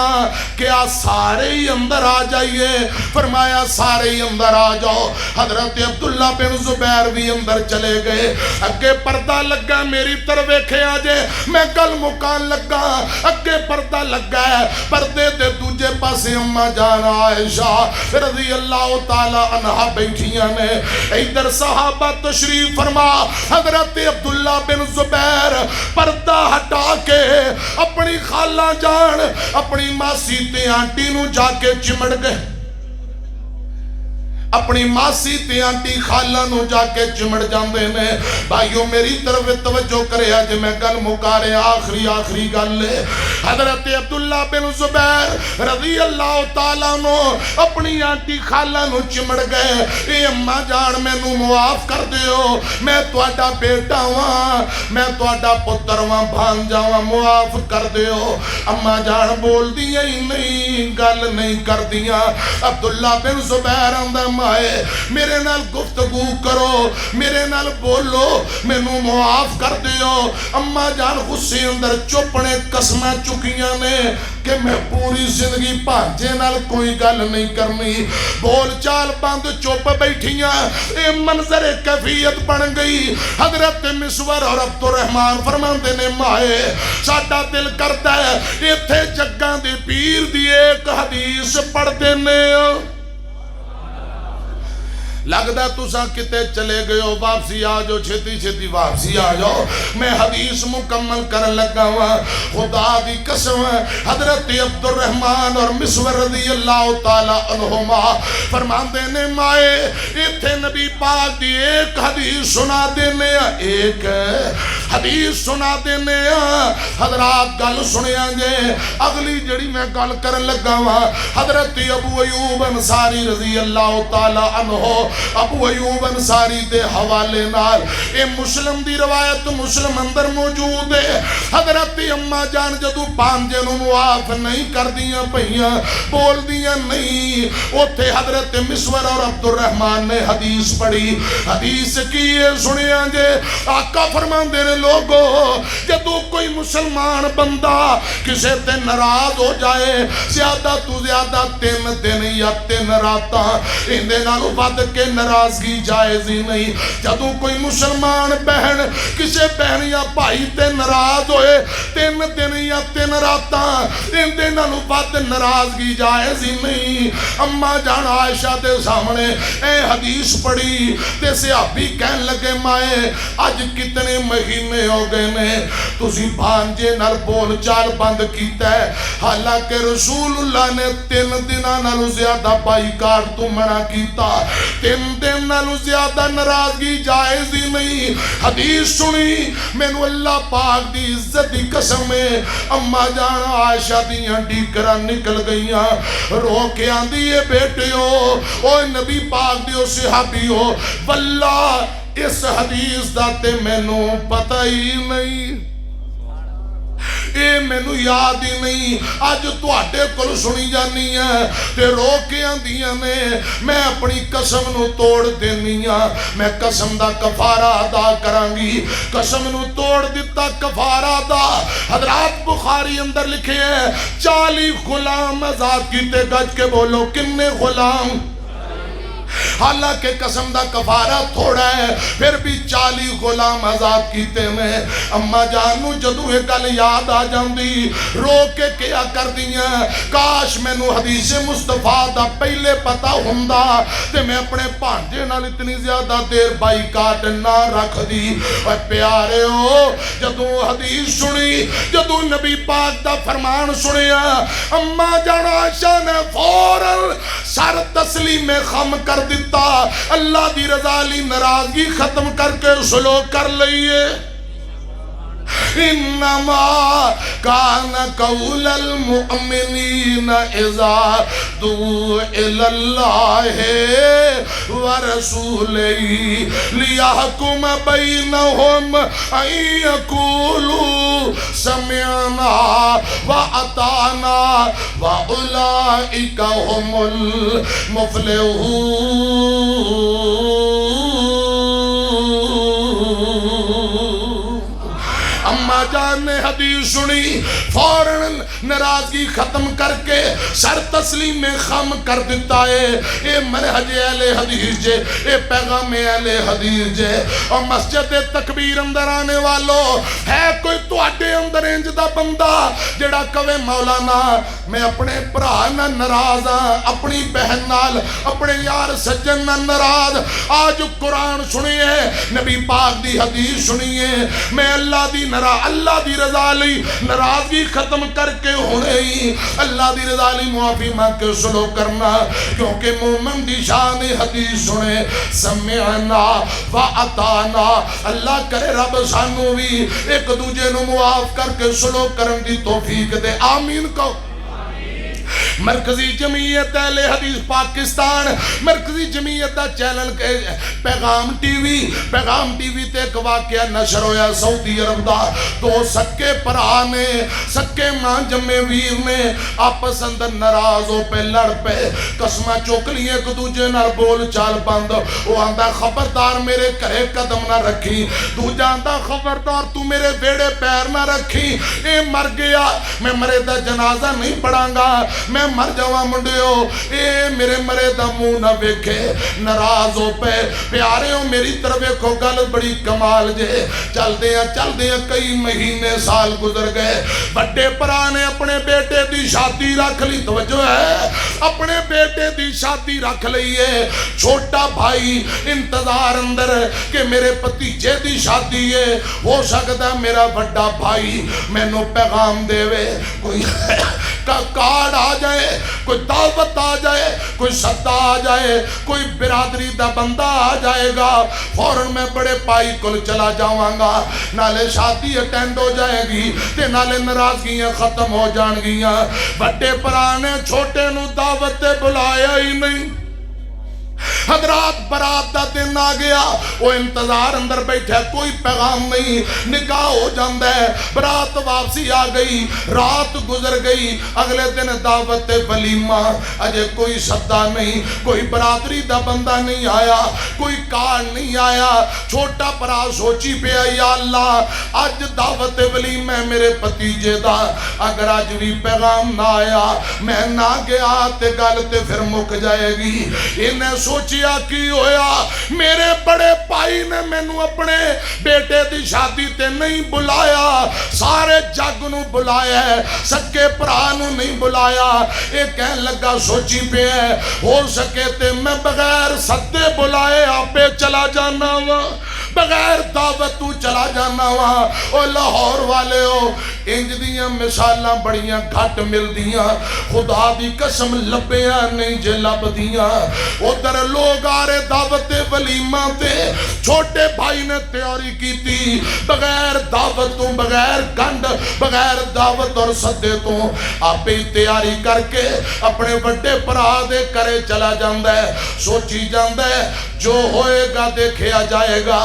کیا سارے ہی اندر آ جائیے فرمایا سارے ہی اندر آ جاؤ حضرت عبداللہ بن زبیر بھی اندر چلے گئے اگے پردہ لگا میری طرف ویکھے آجے میں گل مکان لگا اگے پردہ لگا ہے پردے دے دوجے پاسے اما جان عائشہ رضی اللہ تعالیٰ عنہ بیٹھیاں نے ادھر صحابہ تشریف فرما حضرت عبداللہ بن زبیر پردہ ہٹا کے اپنی خالہ جان اپنی ماسی تے آنٹی نو جا کے چمڑ گئے اپنی ماسی تے آنٹی خالہ نو جا کے چمڑ جاندے نے بھائیو میری طرف توجہ کرے آج میں گل مکارے آخری گل لے حضرت عبداللہ بن زبیر رضی اللہ تعالیٰ نو اپنی آنٹی خالہ نو چمڑ گئے اے اماں جان میں نو معاف کر دیو میں تواڈا بیٹا ہاں میں تواڈا پتر ہاں بھانجا ہاں معاف کر دیو اماں جان بول دیا ہی نہیں گل نہیں کر دیا عبداللہ بن زبیر اندر آئے میرے نال گفتگو کرو میرے نال بولو میں نو معاف کر دیو اما جان غصے اندر چپنے قسمیں چکیاں نے کہ میں پوری زندگی پانچے نال کوئی گل نہیں کرنی بول چال بند چپ بیٹھیاں اے منظر کیفیت بن گئی حضرت مسور اور عبد الرحمن فرماندے نے مائے ساڈا دل کرتا ہے ایتھے جگاں دے پیر دی ایک حدیث پڑھ دینے لگتا تساں کتے چلے گئے ہو واپسی آ جاؤ چھتی واپسی آ جاؤ میں حدیث مکمل کرن لگا ہوا خدا دی قسم حضرت عبد الرحمن اور مسور رضی اللہ تعالی عنہما فرماندے نے مائے ایتھے نبی پاک دی ایک حدیث سنا دینے ایک حدیث سنا دینے حضرات گل سنیا جے اگلی جڑی میں گل کرن لگا ہاں حضرت ابو ایوب انصاری رضی اللہ تعالی عنہ ابو ایوب انصاری دے حوالے نال اے مسلم دی روایت مسلم اندر موجود ہے حضرت اما جان جدو پانجے نو معاف نہیں کر دیاں پہیاں بول دیاں نہیں اوتھے حضرت مسور اور عبد الرحمن نے حدیث پڑھی حدیث کی یہ سنیا جے آقا فرمان دینے لوگو جدو کوئی مسلمان بندہ کسے تے ناراض ہو جائے زیادہ تو زیادہ 3 دن یا 3 راتاں اندے نالو ود کے ناراضگی جائز ہی نہیں جدو کوئی مسلمان بہن کسے بہن یا بھائی تے ناراض ہوئے 3 دن یا 3 راتاں اندے نالو ود ناراضگی جائز ہی نہیں اما جان عائشہ دے سامنے اے حدیث پڑھی تے صحابی کہن لگے مائے آج کتنے مہینے ہو گئے نے تسی بھانجے نال بول چال بند کیتا ہے حالانکہ رسول اللہ نے 3 دنہ نالو زیادہ بائی کار تو منع کیتا 3 دن نالو زیادہ ناراضگی جائز ہی نہیں حدیث سنی مینو اللہ پاک دی عزت دی قسم ہے اما جان عائشہ دیاں ڈیکرہ نکل گئیاں رو کے آن دیئے بیٹے ہو اوہ نبی پاک دیو صحابی ہو واللہ اس حدیث داتے مینو پتہ ہی نہیں اے مینو یاد ہی نہیں آج تو آٹے کل سنی جانی ہے تے رو کے آندیاں نے میں اپنی قسم نو توڑ دینیاں میں قسم دا کفارہ ادا کرانگی قسم نو توڑ دیتا کفارہ ادا حضرات بخاری اندر لکھے ہیں 40 غلام آزاد کیتے گج کے بولو کنے غلام حالانکہ قسم دا کفارہ تھوڑا ہے پھر بھی 40 غلام آزاد کیتے میں اما جانو جدو ایک گل یاد آ جاندی رو کے کیا کر دیاں کاش میں نو حدیث مصطفیٰ دا پہلے پتا ہوندا تے میں اپنے پانجے نال اتنی زیادہ دیر بائی کاٹ نہ رکھ دی اور پیارے ہو جدو حدیث سنی جدو نبی پاک دا فرمان سنیا اما جان عائشہ نے فوراً سر تسلیم خم کر دیتا اللہ دی رضا لی ناراضگی ختم کر کے سلوک کر لئیے انما کان قول المؤمنین اذا دعوا الی اللہ ورسولہ لیحکم بینہم ان یقولوا سمعنا واطعنا واولئک هم المفلحون اما جان نے حدیث سنی فوراً ناراضگی ختم کر کے سر تسلیم میں خم کر دیتا ہے اے منہج اہل حدیث جے اے پیغام اہل حدیث جے اور مسجد تکبیر اندر آنے والو ہے کوئی تو آٹے اندر انج دا بندہ جڑا کوے مولانا میں اپنے برا نہ ناراض ہاں اپنی بہن نال اپنے یار سجن نہ ناراض آج قرآن سنیے نبی پاک دی حدیث سنیے میں اللہ دی رضا لی ناراضگی ختم کر کے ہونے ہی اللہ دی رضا لی معافی مانگ کے سلوک کرنا کیونکہ مومن دی شان حدیث سنے سمعنا وعطانا اللہ کرے رب سانو بھی ایک دوجے نو معاف کر کے سلوک کرن دی توفیق دے آمین کو مرکزی جمعیت اہل حدیث پاکستان مرکزی جمعیت دا چینل کے پیغام ٹی وی تے ایک واقعہ نشر ہویا سعودی عرب دا 2 سکے پرا نے سکے ماں جمع ویر نے آپس اندر ناراض ہو پہ لڑ پہ قسمہ چوک لیے ایک دوجے نال بول چال بند وہ آندہ خبردار میرے کرے قدم نہ رکھی تو جاندہ خبردار تو میرے بیڑے پیر نہ رکھی اے مر گیا میں مرے دا جنازہ نہیں پڑھاں گا میں مر جاواں منڈیو اے میرے مرے دا منہ نہ ویکھے ناراض ہو پہ پیارے ہو میری طرف ایکو گل بڑی کمال جے چل دیا کئی مہینے سال گزر گئے بڑے پرانے اپنے بیٹے دی شادی رکھ لی توجہ ہے اپنے بیٹے دی شادی رکھ لئیے چھوٹا بھائی انتظار اندر کہ میرے پتیجے دی شادی ہے ہو سکتا میرا بڑا بھائی میں نو پیغام دے وے کوئی کارڈ آ جائے جائے، کوئی دعوت آ جائے، کوئی سدا آ جائے، کوئی برادری دا بندہ آ جائے گا، فوراً میں بڑے پائی کو چلا جاواں گا، نالے شادی اٹینڈ ہو جائے گی تے نالے ناراضگیاں ختم ہو جان گیاں۔ بڑے پرانے چھوٹے نو دعوت تے بلایا ہی نہیں۔ حضرات برات دا دن آ گیا، وہ انتظار اندر بیٹھا، کوئی پیغام نہیں، نکاح ہو جاندہ ہے، برات واپسی آ گئی، رات گزر گئی، اگلے دن دعوت ولیمہ، اجے کوئی سدا نہیں، کوئی برادری دا بندہ نہیں آیا، کوئی کارڈ نہیں آیا۔ چھوٹا برا سوچی پیا، یا اللہ آج دعوت ولیمہ میرے بھتیجے دا، اگر آج بھی پیغام نہ آیا میں نہ گیا تے گل تے پھر مک جائے گی۔ انہیں سوچیا کی ہویا، میرے بڑے بھائی نے مینوں اپنے بیٹے دی شادی تے نہیں بلایا، سارے جگ نو بلایا ہے، سکے پرا نو نہیں بلایا۔ ایک کہن لگا سوچی پہ ہے، ہو سکے تے میں بغیر سدے بلائے آپے چلا جانا وا، بغیر دعوت تو چلا جانا وا۔ او لاہور والے ہو، انج دیاں مثالاں بڑیاں گھٹ مل دیاں، خدا دی قسم لبیاں نہیں جے لب دیاں۔ ادھر لوگ آ رہے دعوت ولیمہ تے، چھوٹے بھائی نے تیاری کی تھی، بغیر دعوت تو، بغیر گنڈ، بغیر دعوت اور صدے تو آپ ہی تیاری کر کے اپنے بڑے پرا دے کرے چلا جاندہ ہے۔ سوچی جاندہ ہے جو ہوئے گا دیکھیا جائے گا،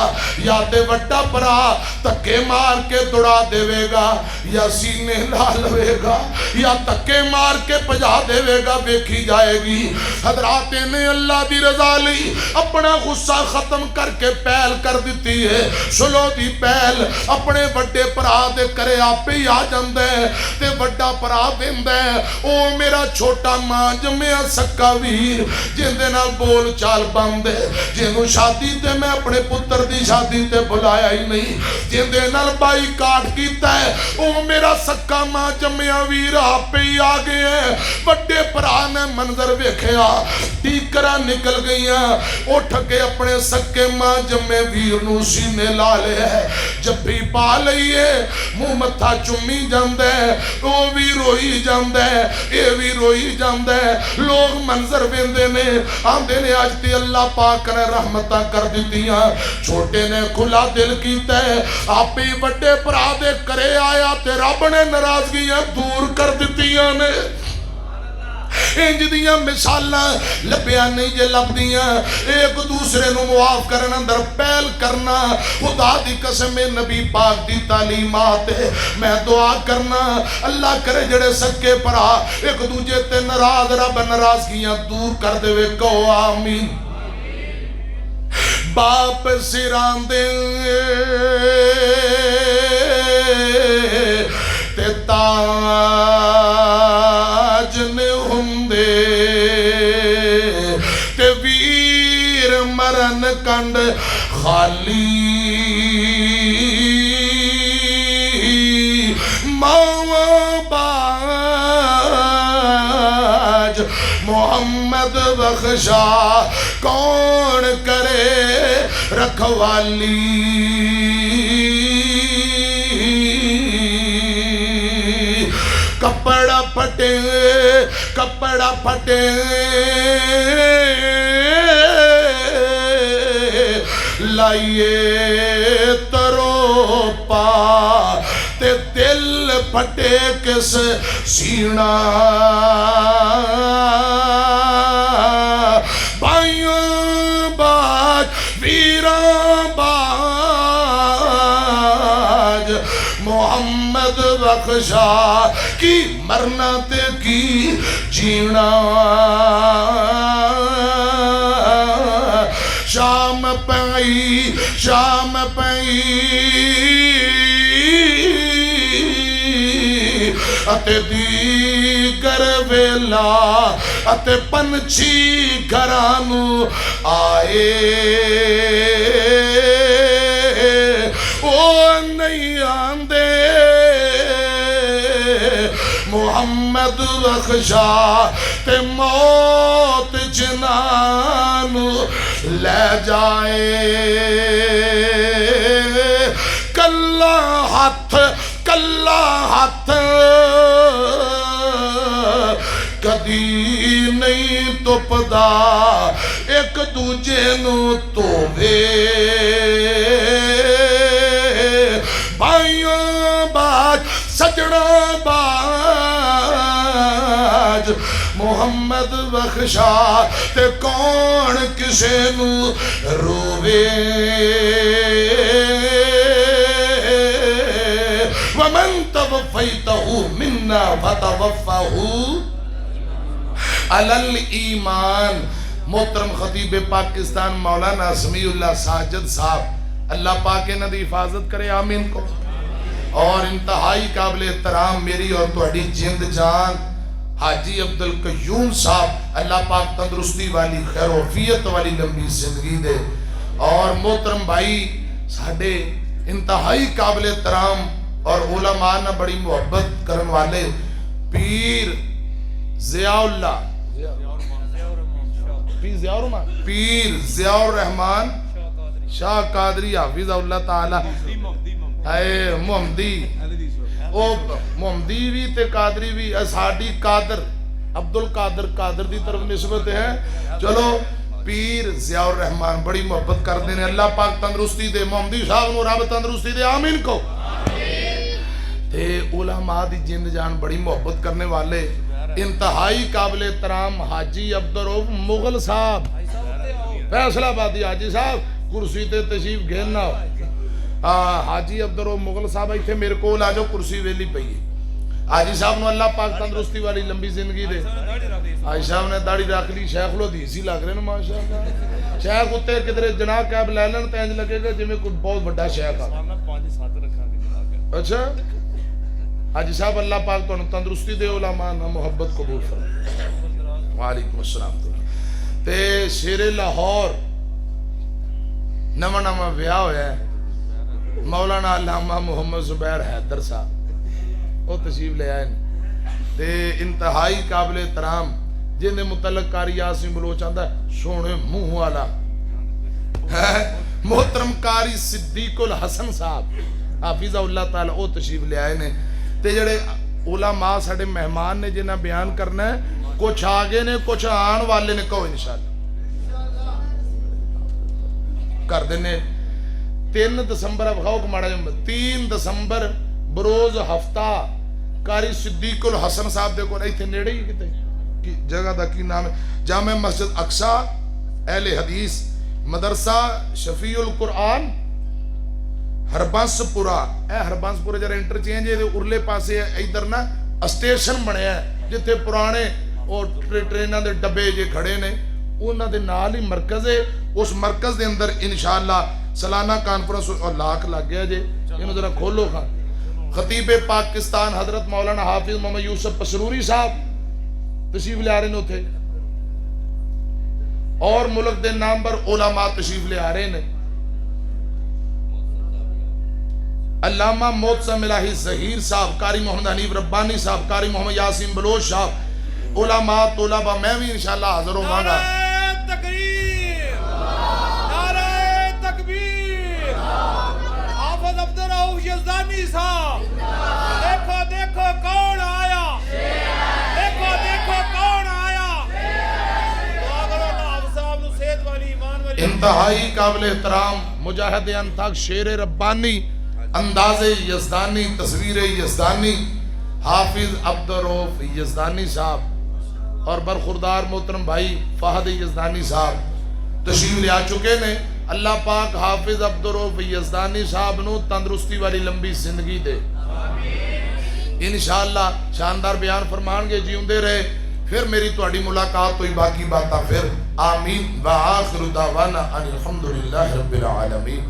یا تے وڈا پرا تکے مار کے دڑا دیوے گا، یا سینے لا لوے گا، یا تکے مار کے پجا دیوے گا، دیکھی جائے گی۔ حضرات نے اللہ دی رضا لی، اپنا غصہ ختم کر کے پہل کر دیتی ہے، سلو دی پہل اپنے وڈے پرا دے کرے آپ ہی آ جاندے ہیں تے وڈا پرا ویندے ہیں، او میرا چھوٹا ماں جمعہ سکا ویر جن دے نال بول چال باندے، جنہوں شادی تے میں اپنے پتر دی شادی تے بلایا ہی نہیں، جن دے نال بائی کاٹ کیتا ہے، او میرا سکا ماں جمعہ ویر آپ ہی آ گئے ہیں۔ وڈے پرا نے منظر ویکھیا، ٹیکرہ نکل گئیاں، اٹھ کے اپنے سکے ماں جمعہ ویر نو سینے لا لے ہے، جب بھی پا لئیے منہ متھا چمی جاندے، وہ بھی روئی جاندے، یہ بھی روئی جاندے۔ لوگ منظر ویندے نے، آندے نے آج تی اللہ پاک نے رحمتہ کر دیتیاں، چھوٹے نے کھلا دل کیتا ہے، آپ ہی بڑے پرا دے کرے آیا تے رب نے ناراضگیاں دور کر دیتیاں نے۔ انج دیاں مثالاں لبیاں نہیں جے لب دیاں، ایک دوسرے نو معاف کرنا اندر پہل کرنا، خدا دی قسم نبی پاک دی تعلیمات ہے۔ میں دعا کرنا اللہ کرے جڑے سکے پرا ایک دوجے تے ناراض، رب ناراضگیاں دور کر دے وے، کہو آمین۔ باپ سران دے تے تاج نے ہندے تے ویر مرن کنڈ خالی، ماں باج محمد بخشا کون کرے رکھوالی، کپڑا پھٹے کپڑا پھٹے لائیے تروپا تے دل پھٹے کس سینہ، بھائیوں باج ویراں باج محمد بخشا کی مرنا تے کی جینا، شام پئی شام پئی اتے دیگر ویلا اتے پنچھی گھرانو آئے، او نہیں آندے محمد بخشا تے موت جنانو لے جائے، کلا ہاتھ کدی خدا ایک دوجے نو تووے بھائیوں باج سجڑا باج محمد بخشا تے کون کسے نو رووے ومن توفیتہ منا فتوفہ علی الایمان. محترم خطیب پاکستان مولانا سمیع اللہ ساجد صاحب اللہ پاک انہاں دی حفاظت کرے آمین کو. اور انتہائی قابل احترام میری اور تہاڈی جند جان حاجی عبدالقیوم صاحب اللہ پاک تندرستی والی خیر و عافیت والی لمبی زندگی دے. اور محترم بھائی ساڈے انتہائی قابل احترام اور علماء نہ بڑی محبت کرن والے پیر ضیاء اللہ پیر ضیاء الرحمان شاہ قادری حافظ اللہ تعالی اے محمدی او محمدی بھی تے قادری بھی ساڈی قادر عبدالقادر قادر دی طرف نسبت ہے. چلو پیر ضیاء الرحمان بڑی محبت کرتے ہیں. اللہ پاک تندرستی دے محمدی صاحب نو رب تندرستی دے آمین کو. تے علماء دی جند جان بڑی محبت کرنے والے انتہائی قابل احترام حاجی عبدالرؤف مغل صاحب فیصلہ آبادی حاجی صاحب کرسی تے تشریف گھیرنا حاجی عبدالرؤف مغل صاحب ایتھے میرے کو لا جو کرسی ویلی پئی ہے. حاجی صاحب نو اللہ پاک تندرستی والی لمبی زندگی دے. حاجی صاحب نے داڑھی رکھ لی شیخ الحدیث ہی لگ رہے نا ماشاءاللہ. شیخ اتے کدھر جناح کیب لے لین تے انج لگے گا جویں کوئی بہت بڑا شیخ آ. اچھا حاجی صاحب اللہ پاک تو تندرستی دے علماء نہ محبت قبول فرمائے. وعلیکم السلام. تے شیر لاہور نواں نواں ویاہ ہویا ہے مولانا علامہ محمد زبیر حیدر صاحب وہ تشریف لے آئے تے انتہائی قابل احترام جن متعلق قاری یاسین بلوچ آندا ہے سونے منہ والا محترم قاری صدیق الحسن صاحب حافظہ اللہ تعالی وہ تشریف لے آئے نے. تے جڑے علماء ساڈے مہمان نے جنہاں بیان کرنا ہے کچھ آگے نے کچھ آن والے نے کہو انشاءاللہ کر دینے. 3 دسمبر افغاؤ کو ماڑا جمع 3 دسمبر بروز ہفتہ قاری صدیق الحسن صاحب دے کو ایتھے نیڑے ہی کتے جگہ دا کی نام ہے جامع مسجد اقصا اہل حدیث مدرسہ شفیع القرآن ہربانس پورا. اے ہربانس پورا جرا انٹرچینج ہے ارلے پاسے ادھر نا اسٹیشن بنے ہیں جتھے پرانے اور ٹریناں دے ڈبے جے کھڑے نے انہاں دے نال ہی مرکز ہے. اس مرکز دے اندر انشاءاللہ سالانہ کانفرنس اور لاکھ لگ گیا جے انہوں ذرا کھولو خان. خطیب پاکستان حضرت مولانا حافظ محمد یوسف پسروری صاحب تشریف لے آ رہے نے اور ملک دے نام پر علماء تشریف لے آ رہے نے. علامہ محتسم الہی ظہیر صاحب قاری محمد حنیف ربانی صاحب قاری محمد یاسین بلوچ صاحب علماء طلباء میں بھی انشاءاللہ حاضر ہوں گا. نعرہ تکبیر نعرہ تکبیر. حافظ عبدالرؤف یزدانی صاحب دیکھو دیکھو کون آیا دیکھو دیکھو کون آیا. دعا کرو اللہ حافظ صاحب نو صحت والی ایمان والی. انتہائی قابل احترام مجاہد انطاق شیر ربانی انداز یزدانی تصویر یزدانی حافظ عبدالرؤف یزدانی صاحب اور برخوردار محترم بھائی فہد یزدانی صاحب تشریف لے آ چکے نے. اللہ پاک حافظ عبدالرؤف یزدانی صاحب نو تندرستی والی لمبی زندگی دے. انشاءاللہ شاندار بیان فرمان گے جیوندے رہے. پھر میری تواڈی ملاقات ہوئی باقی باتاں پھر. آمین وآخر دعوانا ان الحمدللہ رب العالمین.